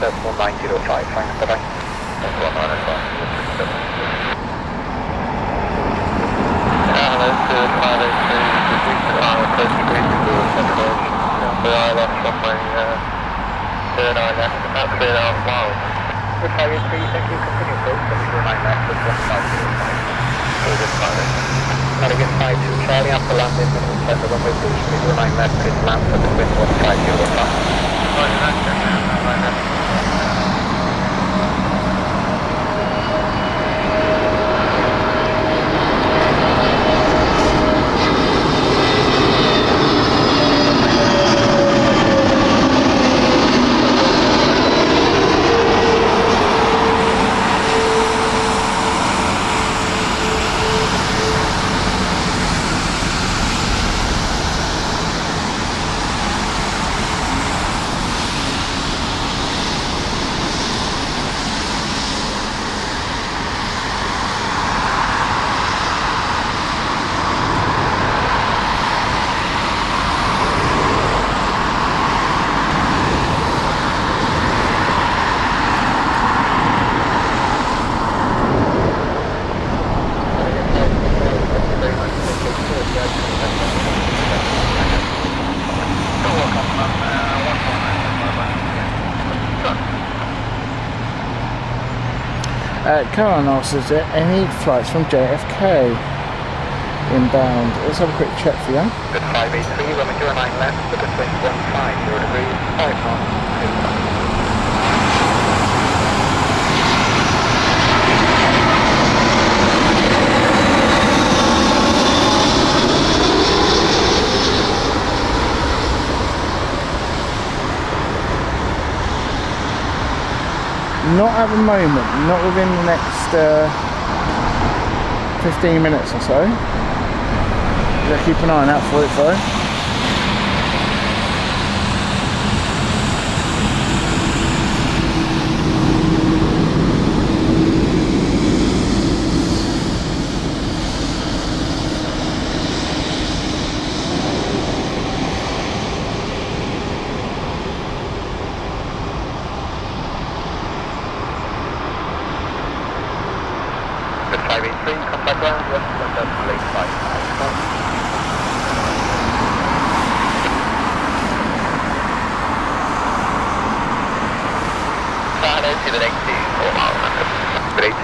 Speaker 2: that's 1905, fine, bye-bye. That's 1905. Hello, to 583, close to bridge to Central Ocean. We are left runway, turn our left, about 3.5 miles. Good 583, thank you, continue approach, 709 left, with 1505. All good pilot. Navigate 52 Charlie after landing, minimum time the runway please, 309 left, please land for the wind 1505.
Speaker 1: Caroline asks, is there any flights from JFK inbound? Let's have a quick check for you.
Speaker 2: Good 583, runway 09 left, with the 2150 degrees, 5 knots, 2.
Speaker 1: Not at the moment, not within the next 15 minutes or so. Just keep an eye out for it though.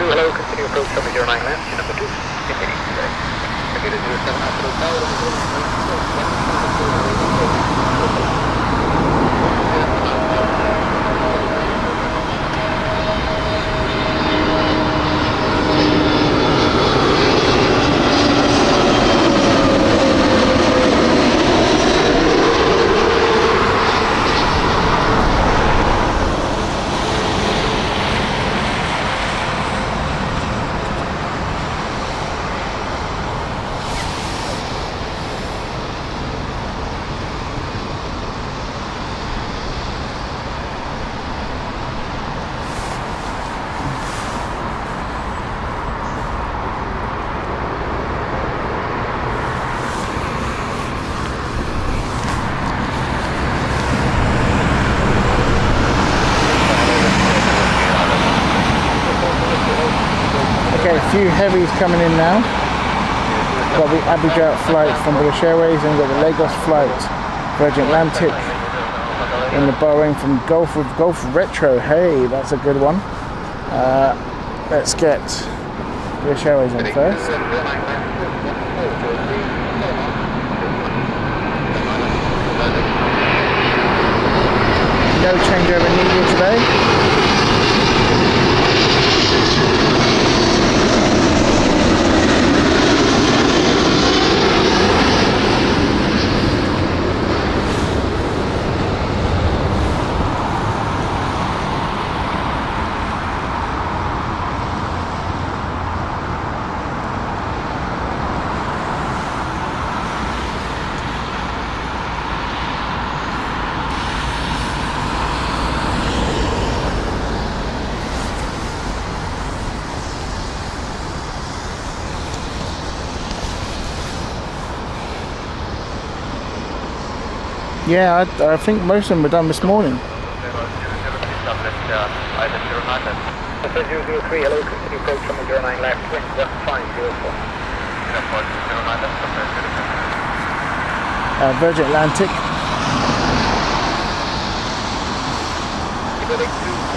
Speaker 2: Hello, continue approach from 09 left, number 2. Continue today. Again, 07 after
Speaker 1: Few heavies coming in now. Got the Abidjan flight from British Airways, and got the Lagos flight, Virgin Atlantic, and the Bahrain from Gulf Retro. Hey, that's a good one. Let's get British Airways on first. No changeover needed today. Yeah, I think most of them were done this morning.
Speaker 2: Yeah, Island 09 left.
Speaker 3: Officer 003, hello, continue approach from the 09 left, wind 1504.
Speaker 2: Airport 09 left,
Speaker 1: Virgin Atlantic.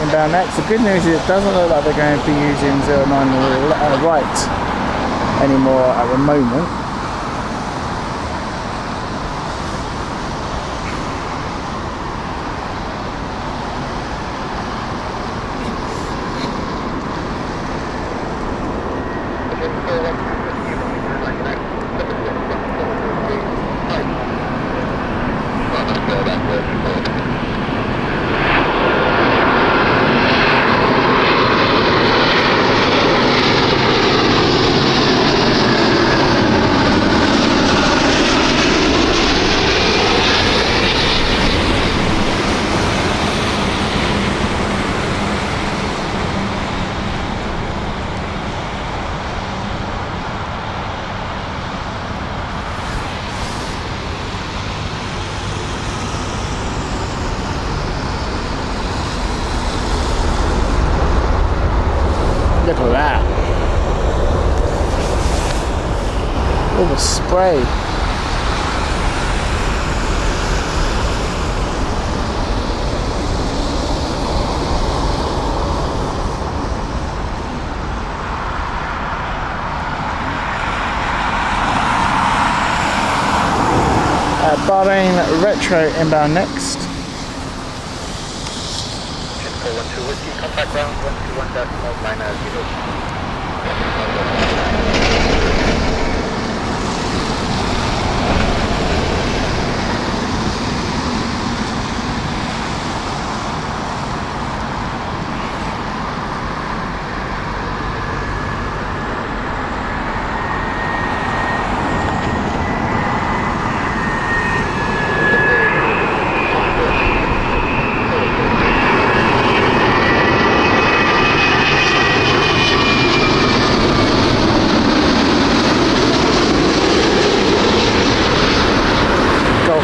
Speaker 1: Inbound next. The good news is it doesn't look like they're going to be using 09 right anymore at the moment. Look at that. All the spray. Bahrain Retro inbound next.
Speaker 3: 412 whiskey, contact ground 121.990.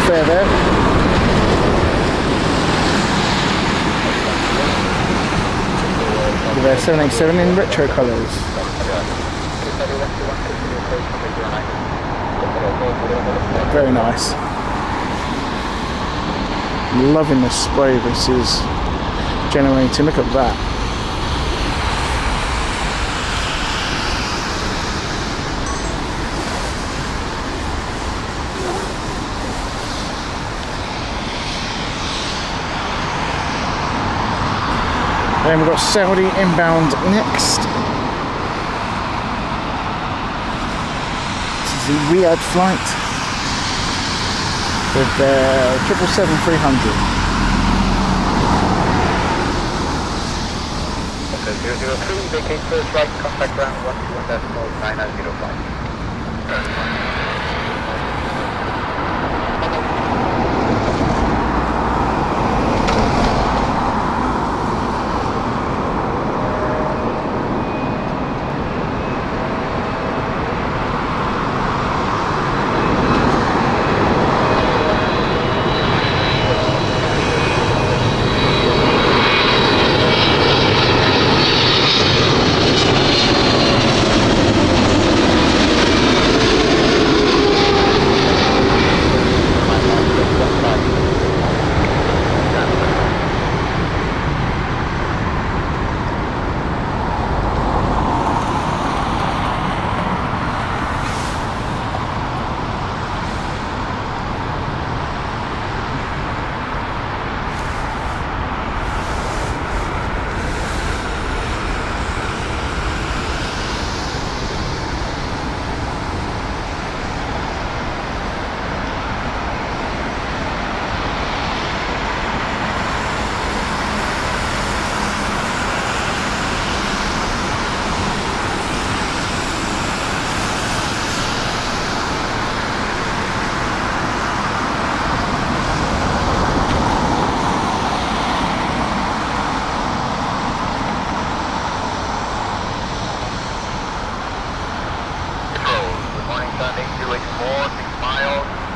Speaker 1: There. With their 787 in retro colours. Very nice. Loving the spray this is generating. Look at that. Then we've got Saudi inbound next. This is the Riyadh flight with their 777-300.
Speaker 3: Okay, 003, vacate first right, contact ground 121.905.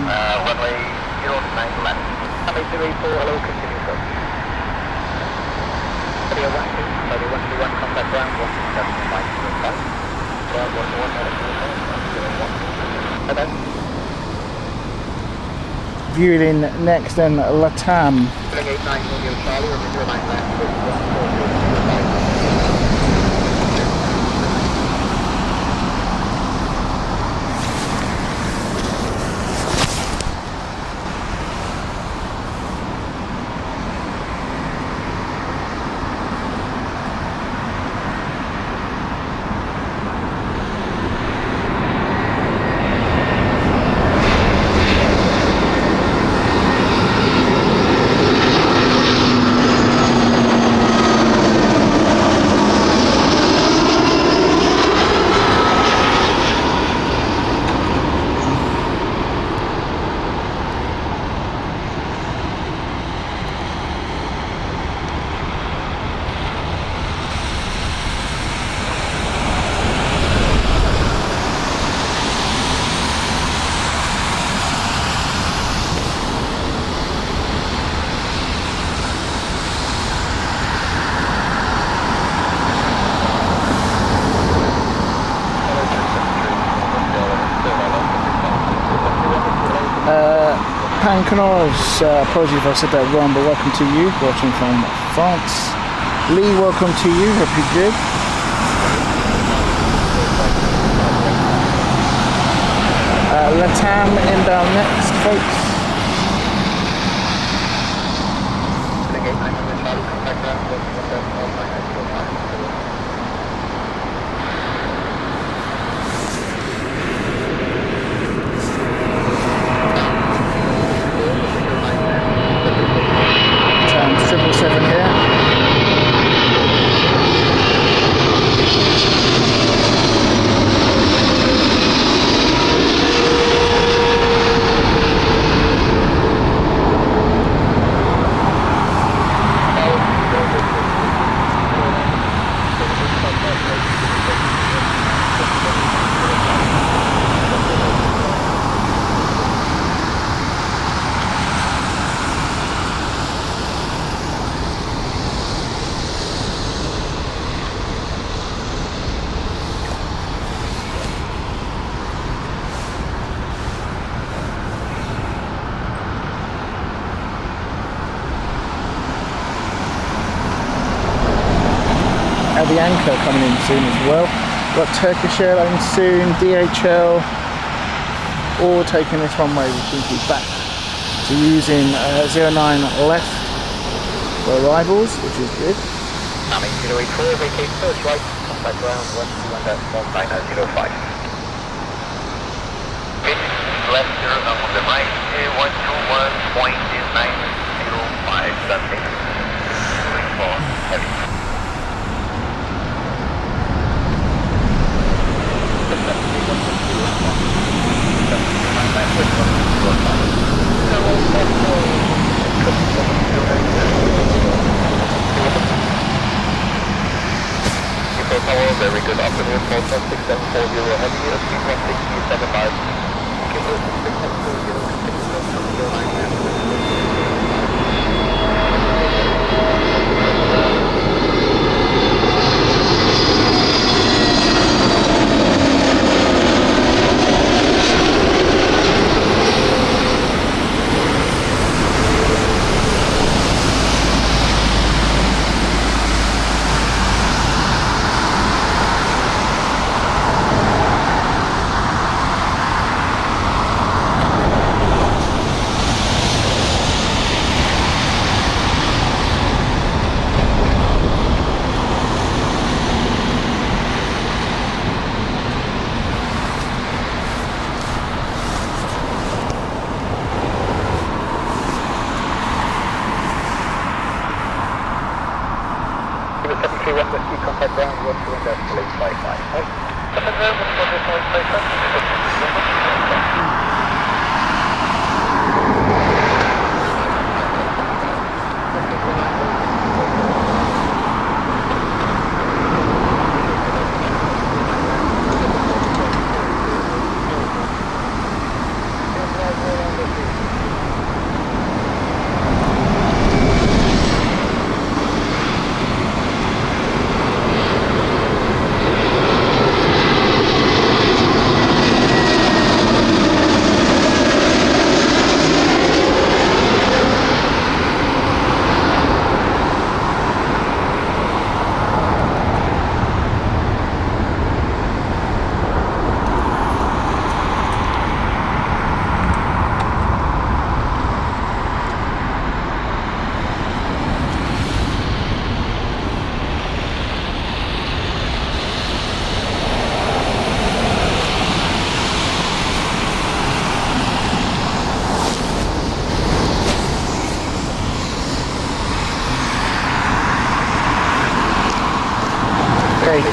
Speaker 2: Runway 09 left.
Speaker 3: Runway 084, hello, continue approach. Clear 1-2, Charlie 121, contact ground 127.505. Ground 121, Hello.
Speaker 1: Viewing next then Latam.
Speaker 3: 389 Romeo Charlie, remember 9 left, 140.
Speaker 1: Pancanos, apologies if I said that wrong, but welcome to you, watching from France. Lee, welcome to you, hope you're good. Latam inbound next, folks. The anchor coming in soon as well. Got Turkish Airlines soon, DHL, all taking this runway, which seems to be back to using 09 left for arrivals, which is good.
Speaker 3: Army 084, vacate first right, contact ground 121.19005.
Speaker 2: Left 0 on the right, 121.905, something. For heavy.
Speaker 3: Very good afternoon, 6740 heavy, speed 167 miles. Contact ground 121.855.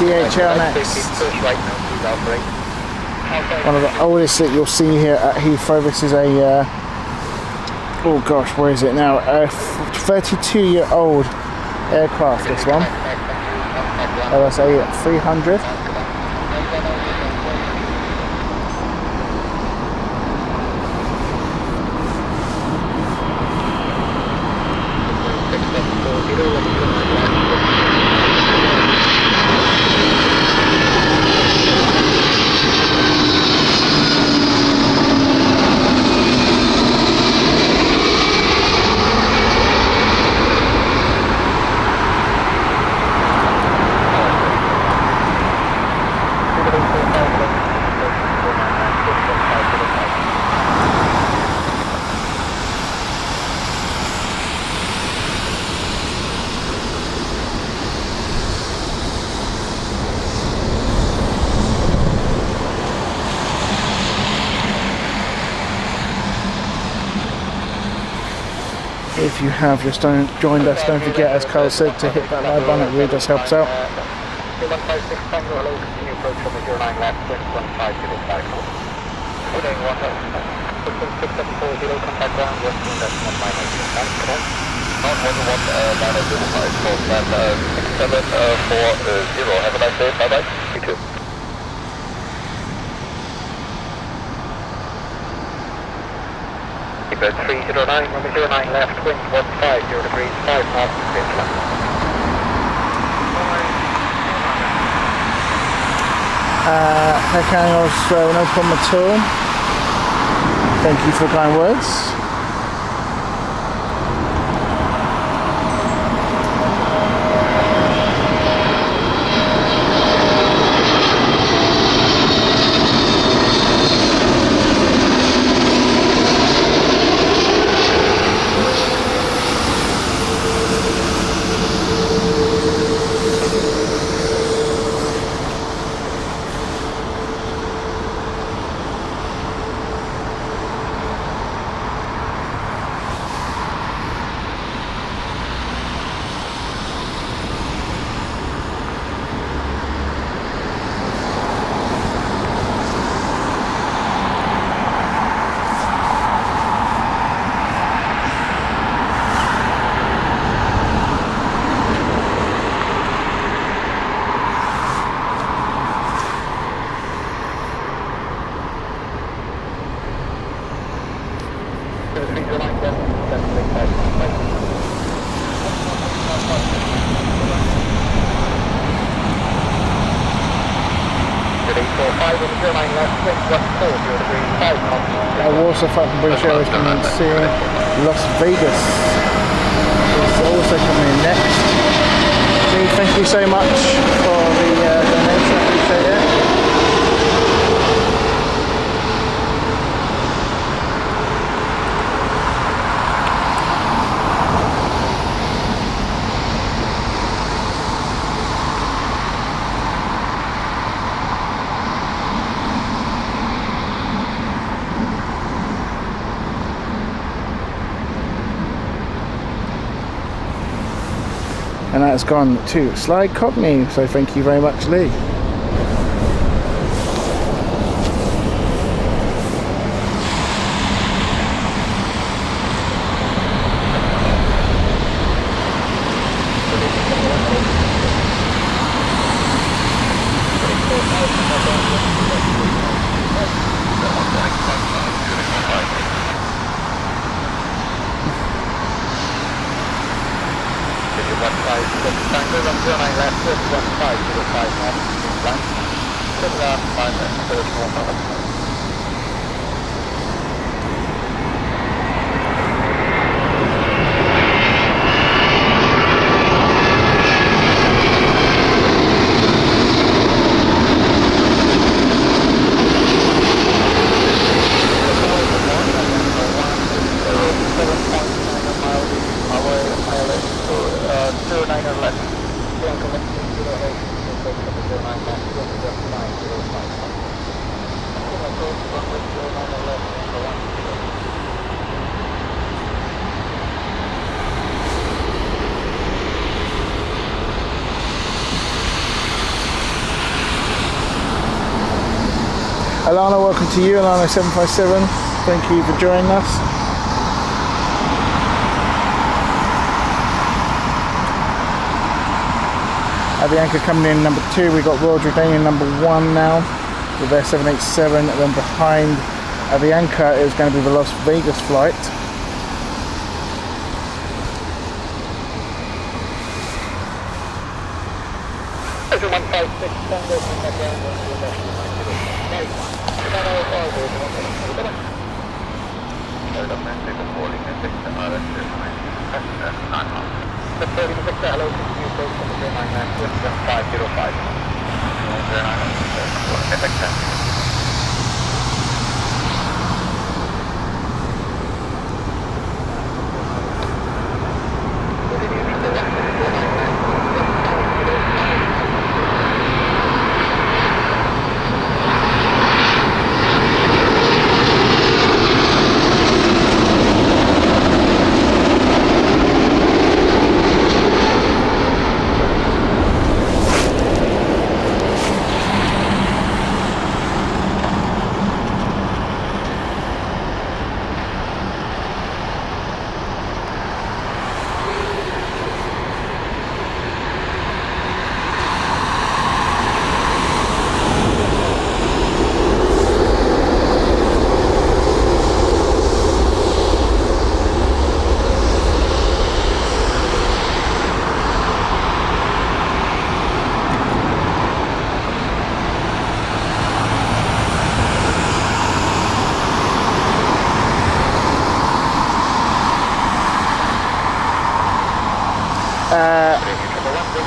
Speaker 1: DHL next.
Speaker 3: First right now, please operate.
Speaker 1: One of the oldest that you'll see here at Heathrow. This is a, oh gosh, where is it now? A 32-year-old aircraft, this one. LSA 300. If you have just joined us, don't forget, as Carl said, to hit that like button. It really does help us out.
Speaker 3: 156 Tango, hello, continue approach from the 09 left, wind 1505. Today, 16740, contact ground, west wind at 1 minus 5.
Speaker 2: Not 11 6740. Have a nice day. Bye bye. You too.
Speaker 3: Keep 309, number 09 left, wind 150 degrees, 5 knots, Queensland.
Speaker 1: Heck angles, no problem at all. Thank you for the kind words. Also, from British Airways coming in soon. Las Vegas is also coming in next. Lee, thank you so much for the donation. I appreciate it. And that's gone to Slide Cockney, so thank you very much, Lee. Alana, welcome to you, Alana 757. Thank you for joining us. Avianca coming in number 2. We've got Royal Jordanian number 1 now with their 787. And then behind Avianca is going to be the Las Vegas flight.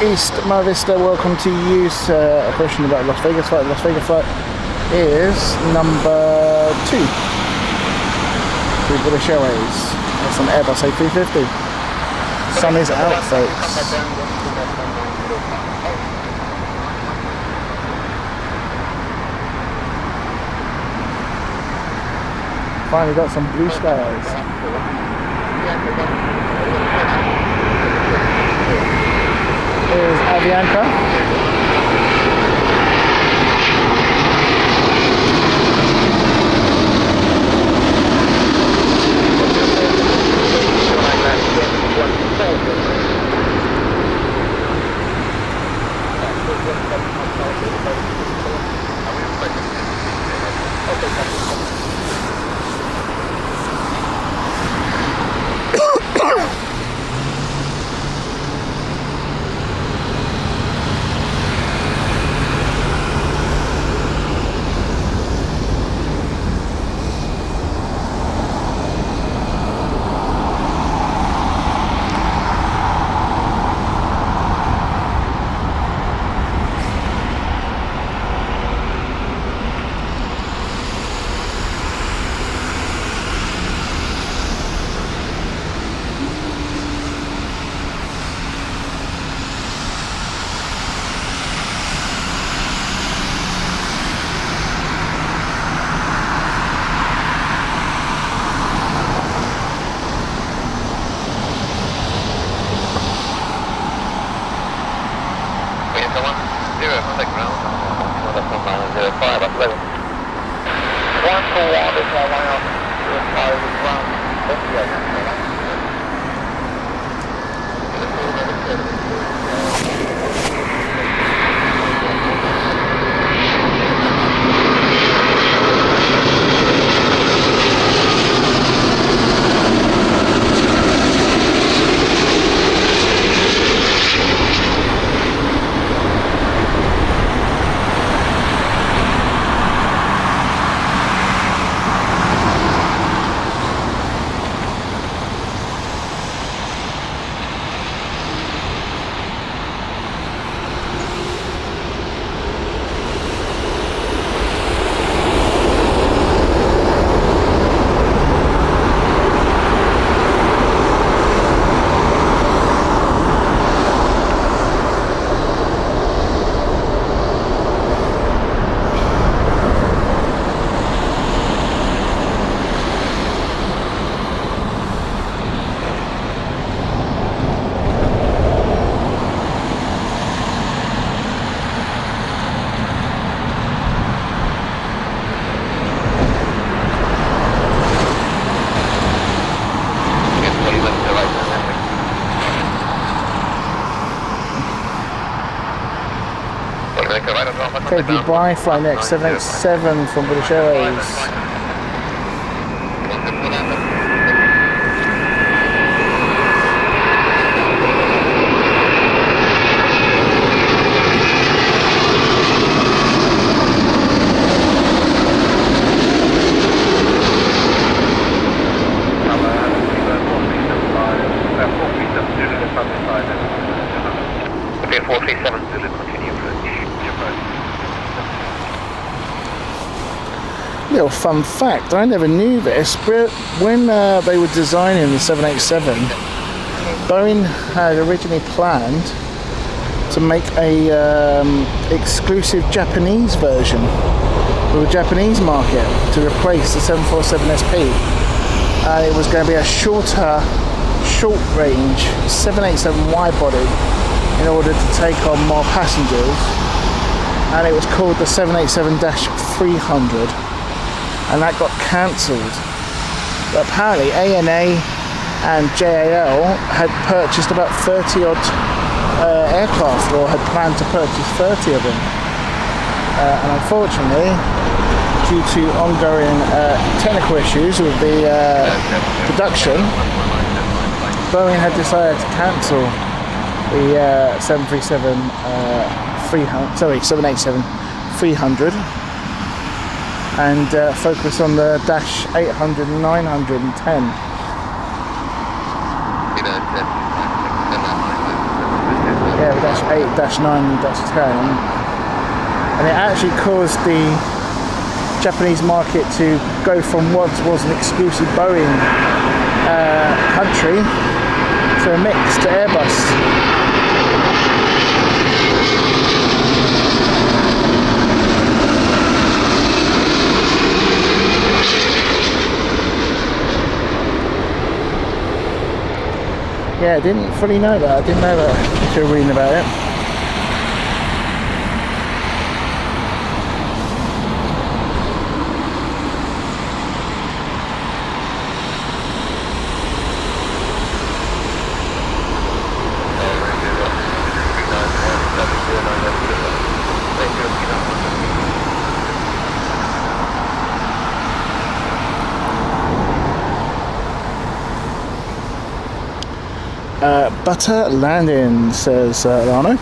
Speaker 1: East Mar Vista, welcome to you. A question about Las Vegas flight. The Las Vegas flight is number 2 through British Airways. That's an Airbus A350. Sun is out, folks. Finally got some blue skies. Here's Avianca. Okay, Dubai flight next, 787 from British Airways. Little fun fact, I never knew this, but when they were designing the 787, Boeing had originally planned to make a exclusive Japanese version for the Japanese market to replace the 747 SP. It was going to be a short range 787 wide body in order to take on more passengers, and it was called the 787-300. And that got cancelled. But apparently ANA and JAL had purchased about 30 odd aircraft, or had planned to purchase 30 of them. And unfortunately, due to ongoing technical issues with the production, Boeing had decided to cancel the 787-300 and focus on the Dash 800 and 910. Yeah, the Dash 8, Dash 9 and Dash 10. And it actually caused the Japanese market to go from what was an exclusive Boeing country to a mix to Airbus. Yeah, I didn't fully know that. I didn't know that until reading about it. Butter landing, says Lano.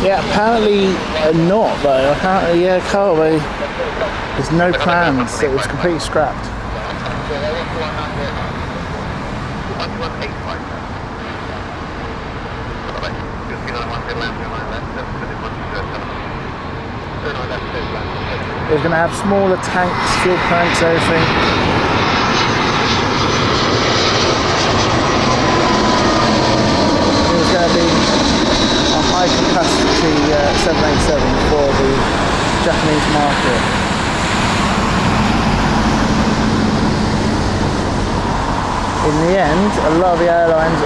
Speaker 1: Yeah, apparently not though. Apparently, yeah, Carway, there's no plans. It was completely scrapped. It was going to have smaller tanks, fuel tanks, everything. It was going to be a high capacity 787 for the Japanese market. In the end, a lot of the airlines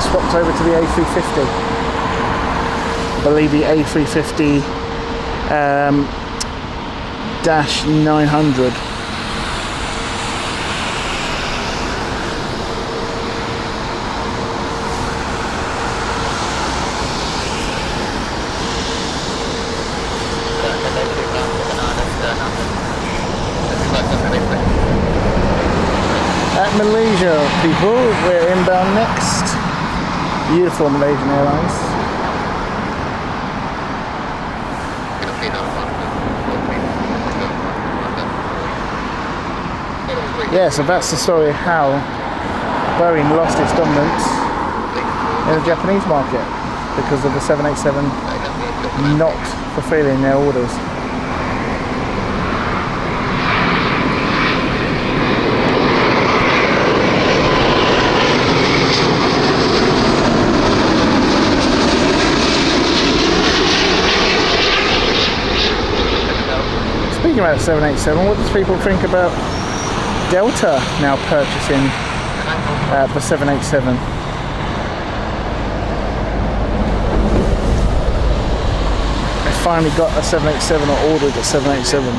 Speaker 1: swapped over to the A350. I believe the A350 -900. At Malaysia, people, we're inbound next. Beautiful Malaysian Airlines. Yeah, so that's the story of how Boeing lost its dominance in the Japanese market because of the 787 not fulfilling their orders. Speaking about 787, what does people think about Delta now purchasing the 787? They finally got a 787 or ordered a 787.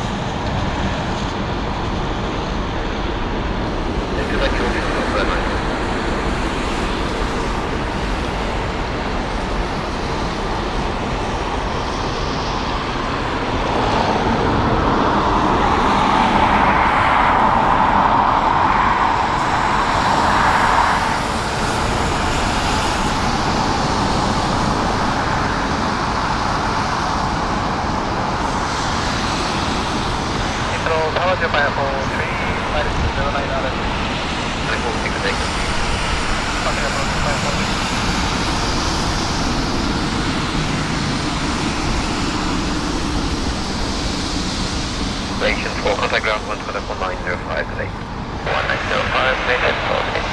Speaker 2: For contact ground 14905 today. 1905, mainland okay.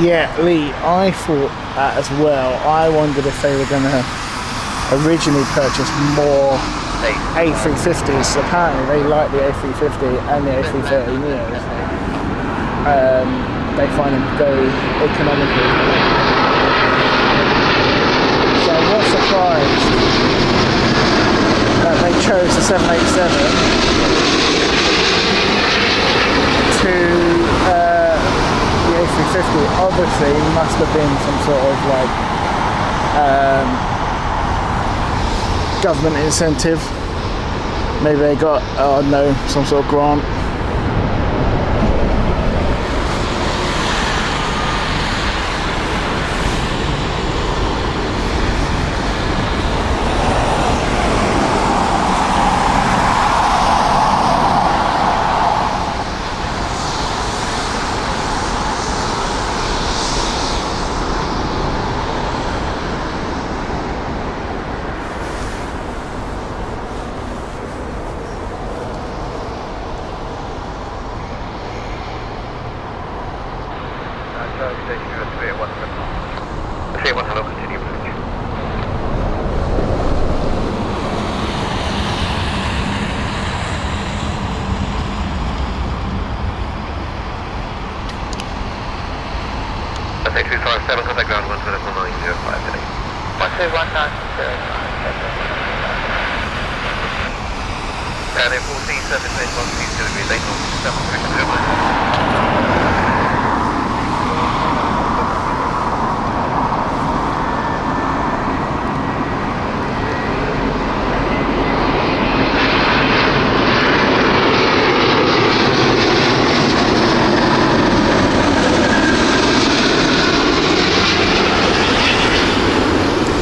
Speaker 1: Yeah, Lee, I thought that as well. I wondered if they were going to originally purchase more A350s. Apparently they like the A350 and the A330 Neos. They find them very economical. So I was surprised that they chose the 787 to the A350. Obviously must have been some sort of like government incentive. Maybe they got, I don't know, some sort of grant.
Speaker 2: Contact ground 14905 today. 12197. And if 14 service made 1 delivery, they know 7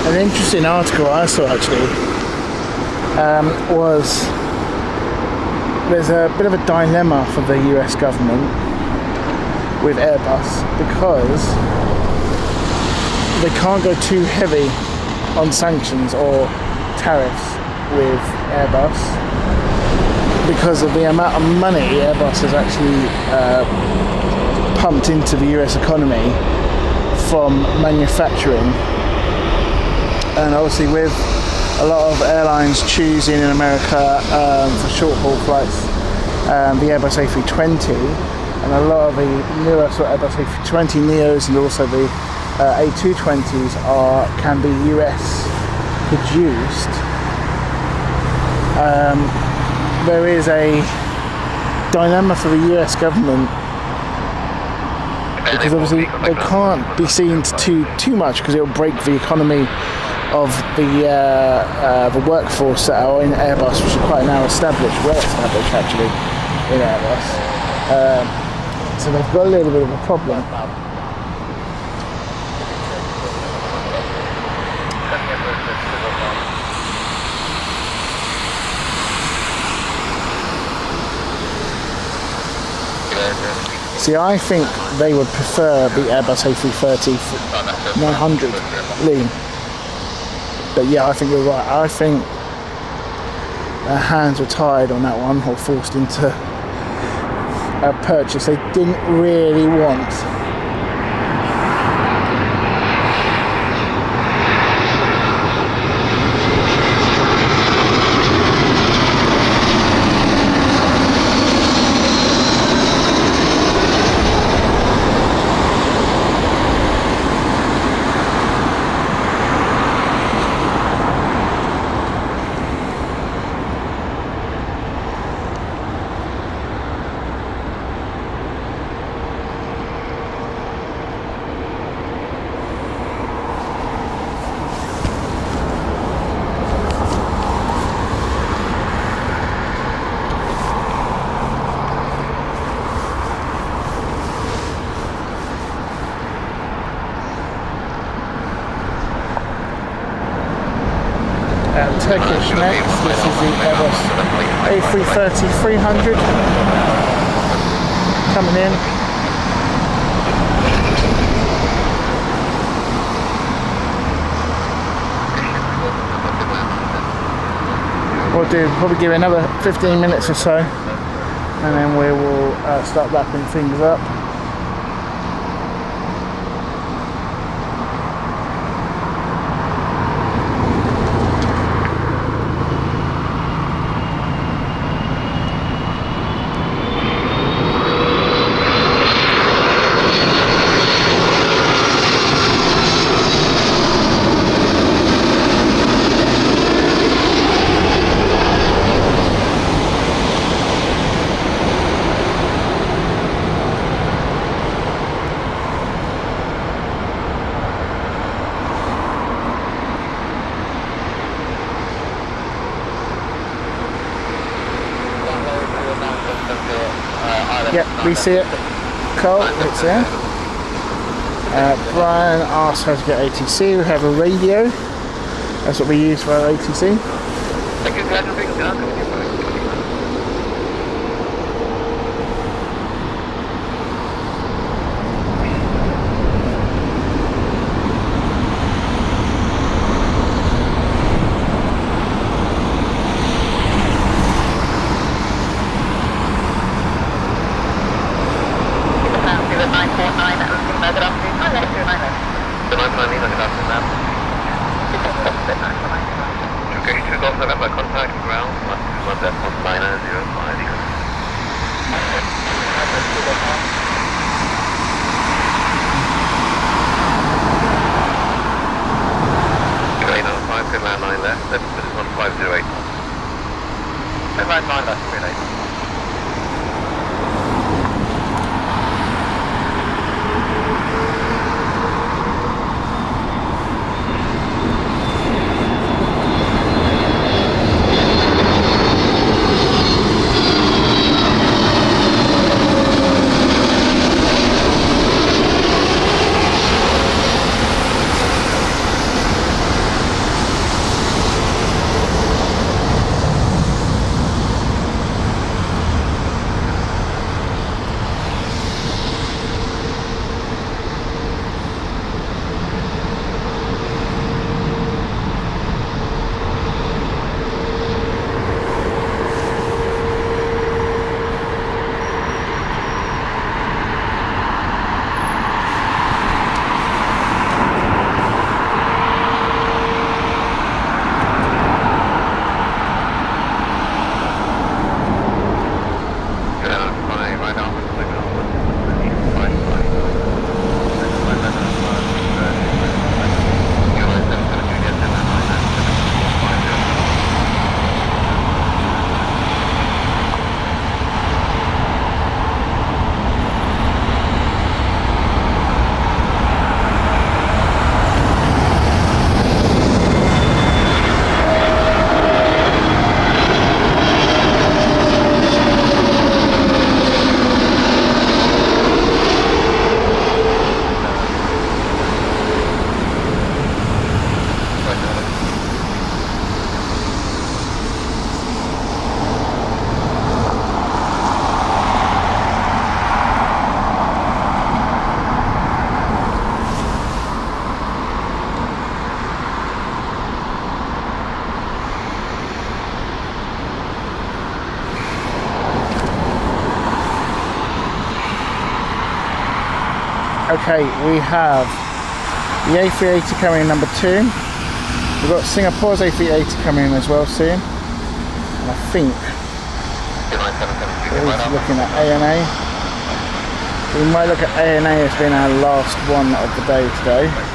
Speaker 1: An interesting article I saw actually was there's a bit of a dilemma for the US government with Airbus because they can't go too heavy on sanctions or tariffs with Airbus because of the amount of money Airbus has actually pumped into the US economy from manufacturing. And obviously with a lot of airlines choosing in America for short haul flights the Airbus A320, and a lot of the newer sort of Airbus A320 Neos and also the A220s can be US produced. There is a dilemma for the US government because obviously they can't be seen to too much because it will break the economy of the workforce that are in Airbus, which is quite now established, well established actually in Airbus. So they've got a little bit of a problem. See, I think they would prefer the Airbus A330-900 lean. But yeah, I think you're right. I think their hands were tied on that one, or forced into a purchase they didn't really want. Turkish next. This is the Airbus A330-300 coming in. We'll probably give it another 15 minutes or so, and then we will start wrapping things up. Yep, we see it. Cool, it's there. Brian asked how to get ATC. We have a radio. That's what we use for our ATC. Okay, we have the A380 coming in number 2. We've got Singapore's A380 coming in as well soon. And I think we're looking at ANA. We might look at ANA as being our last one of the day today.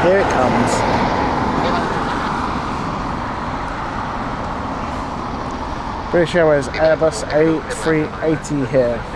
Speaker 1: Here it comes. British Airways Airbus A380 here.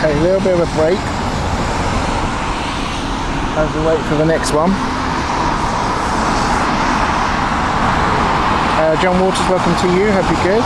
Speaker 1: Okay, a little bit of a break as we wait for the next one. John Waters, welcome to you, hope you're good.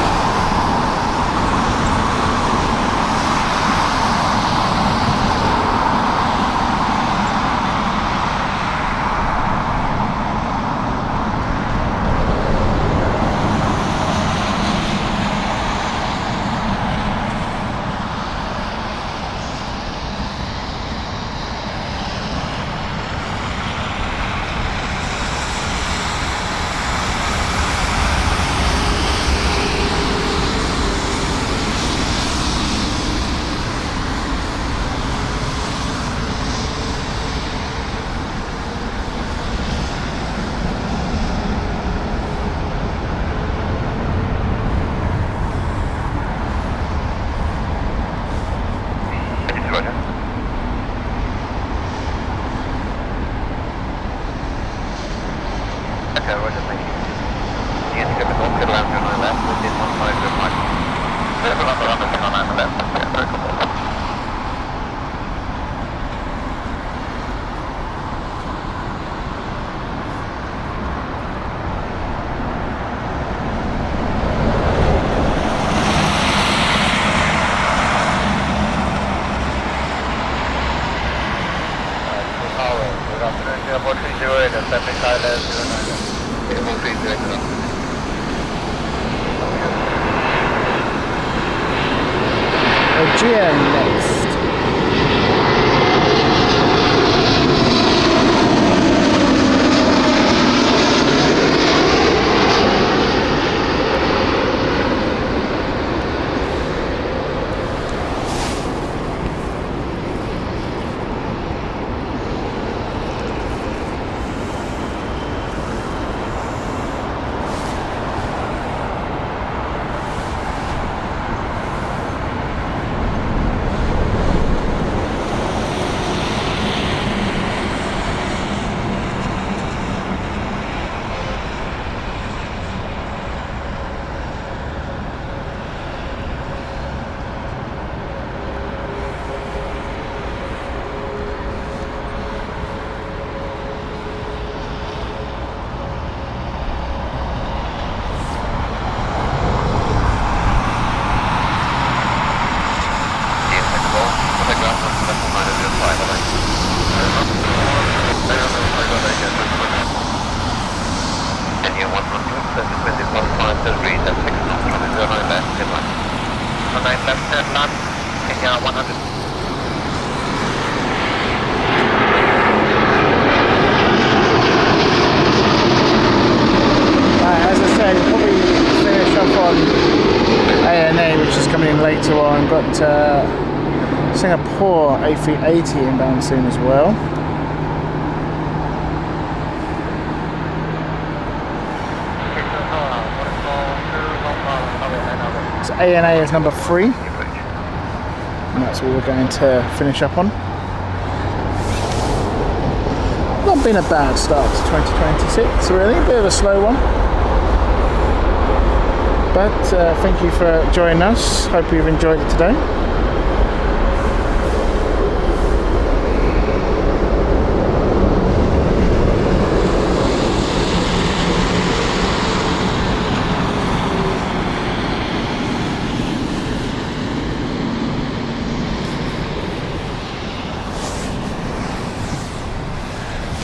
Speaker 1: Aegean next. As I said, we'll probably finish up on ANA, which is coming in later on. Got Singapore A380 inbound soon as well. So ANA is number 3, and that's what we're going to finish up on. Not been a bad start to 2026, really. A bit of a slow one. But thank you for joining us. Hope you've enjoyed it today.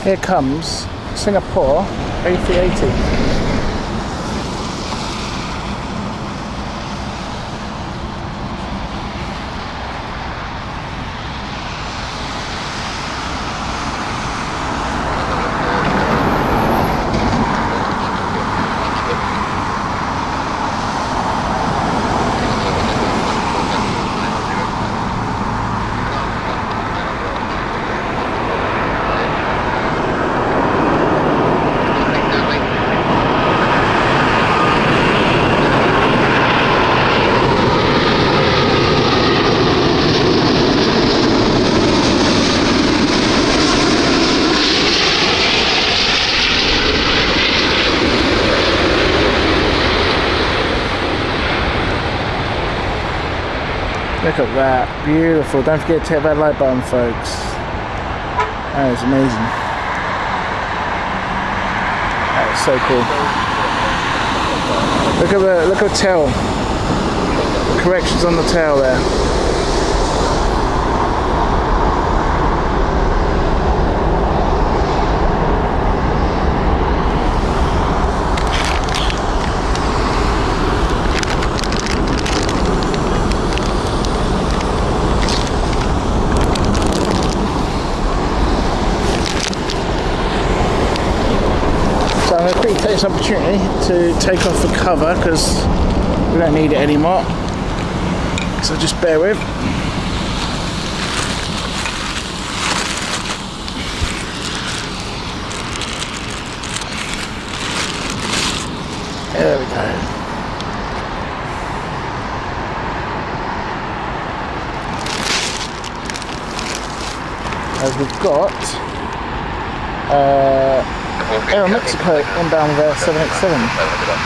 Speaker 1: Here comes Singapore A380. Look at that, beautiful. Don't forget to hit that like button, folks. That is amazing. That is so cool. Look at the tail. The corrections on the tail there. So I'm going to quickly take this opportunity to take off the cover because we don't need it anymore. So just bear with. There we go. As we've got Air Mexico inbound with 787.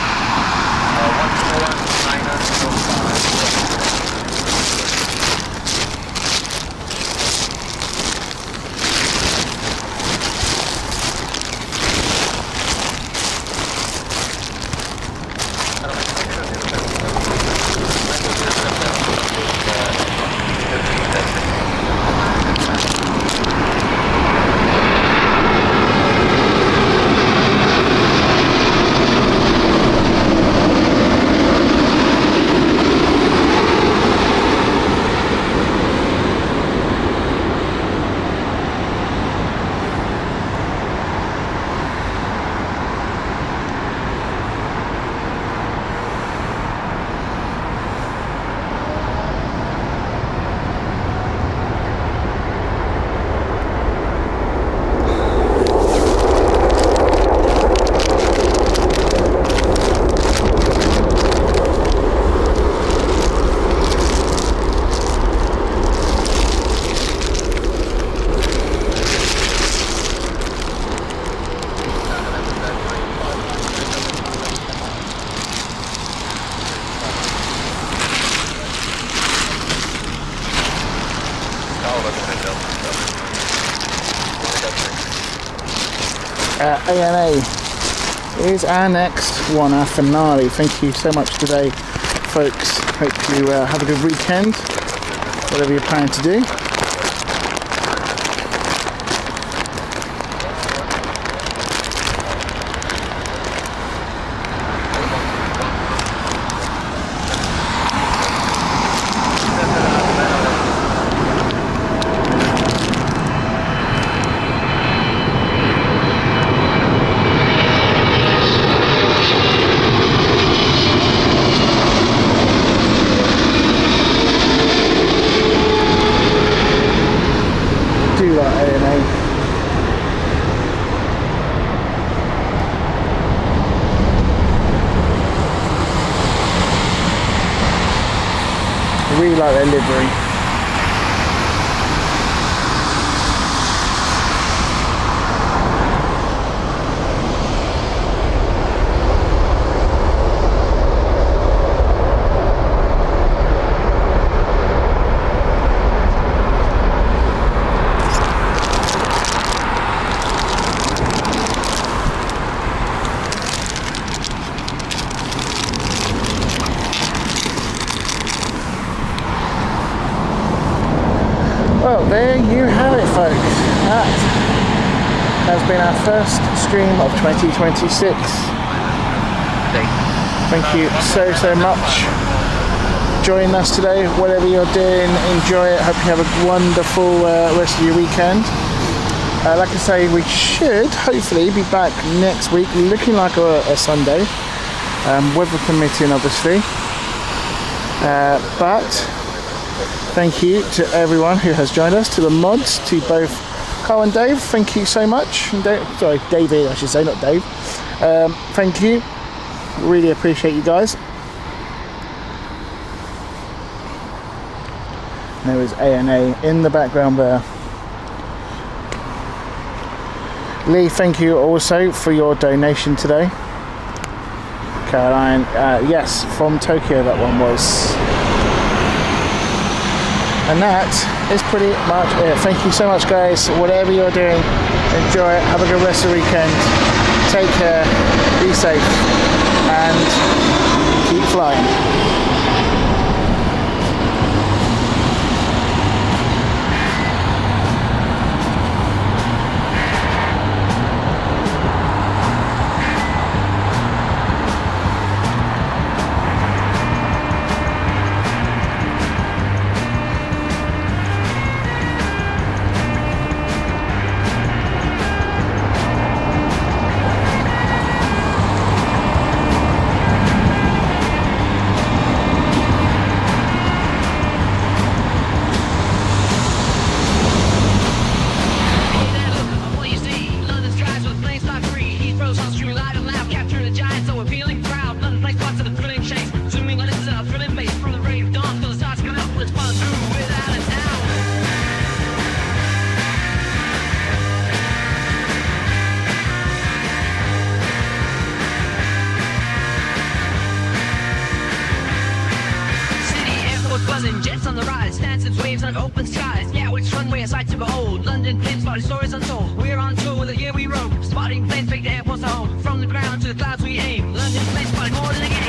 Speaker 1: ANA is our next one, our finale. Thank you so much today, folks. Hope you have a good weekend, whatever you're planning to do. Really like their livery. folks, that has been our first stream of 2026. Thank you so much for joining us today. Whatever you're doing, enjoy it. Hope you have a wonderful rest of your weekend. Like I say, we should hopefully be back next week, looking like a Sunday, weather permitting obviously. But thank you to everyone who has joined us, to the mods, to both Carl and Dave. Thank you so much. Sorry, David, I should say, not Dave. Thank you. Really appreciate you guys. There is A&A in the background there. Lee, thank you also for your donation today. Caroline, yes, from Tokyo that one was. And that is pretty much it. Thank you so much, guys. Whatever you're doing, enjoy it. Have a good rest of the weekend. Take care, be safe, and keep flying.
Speaker 4: Jets on the rise, dancing waves on open skies. Yeah, which runway a sight to behold. London Planespotting, stories untold. We're on tour the year we rode, spotting planes, fake the airports to home. From the ground to the clouds we aim. London Planespotting, more than a game.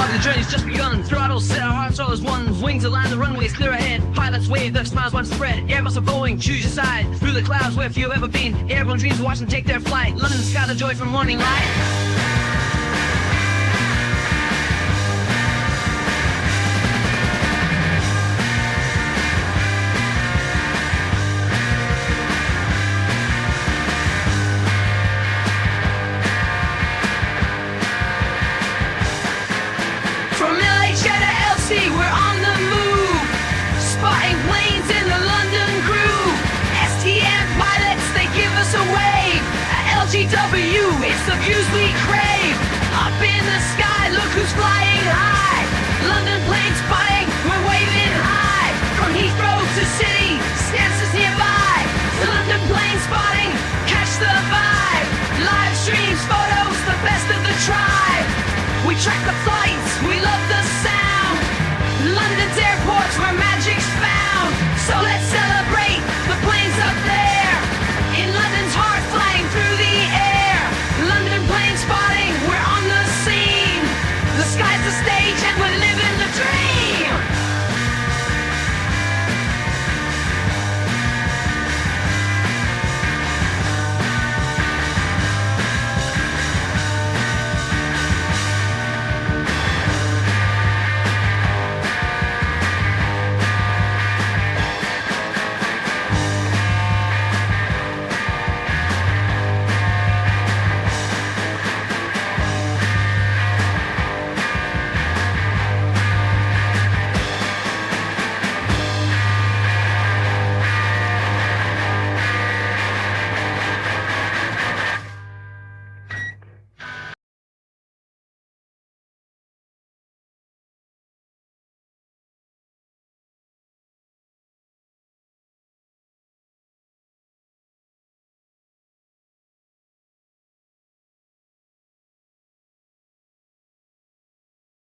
Speaker 4: The journey's just begun. Throttles set, our hearts all as one. Wings align, the runway's clear ahead. Pilots wave, their smiles once spread. Airbus are Boeing, choose your side. Through the clouds where few have ever been. Airborne dreams watch them take their flight. London skies are joy from morning light. We're on the move, spotting planes in the London groove. STM pilots, they give us a wave. At LGW, it's the views we crave. Up in the sky, look who's flying high.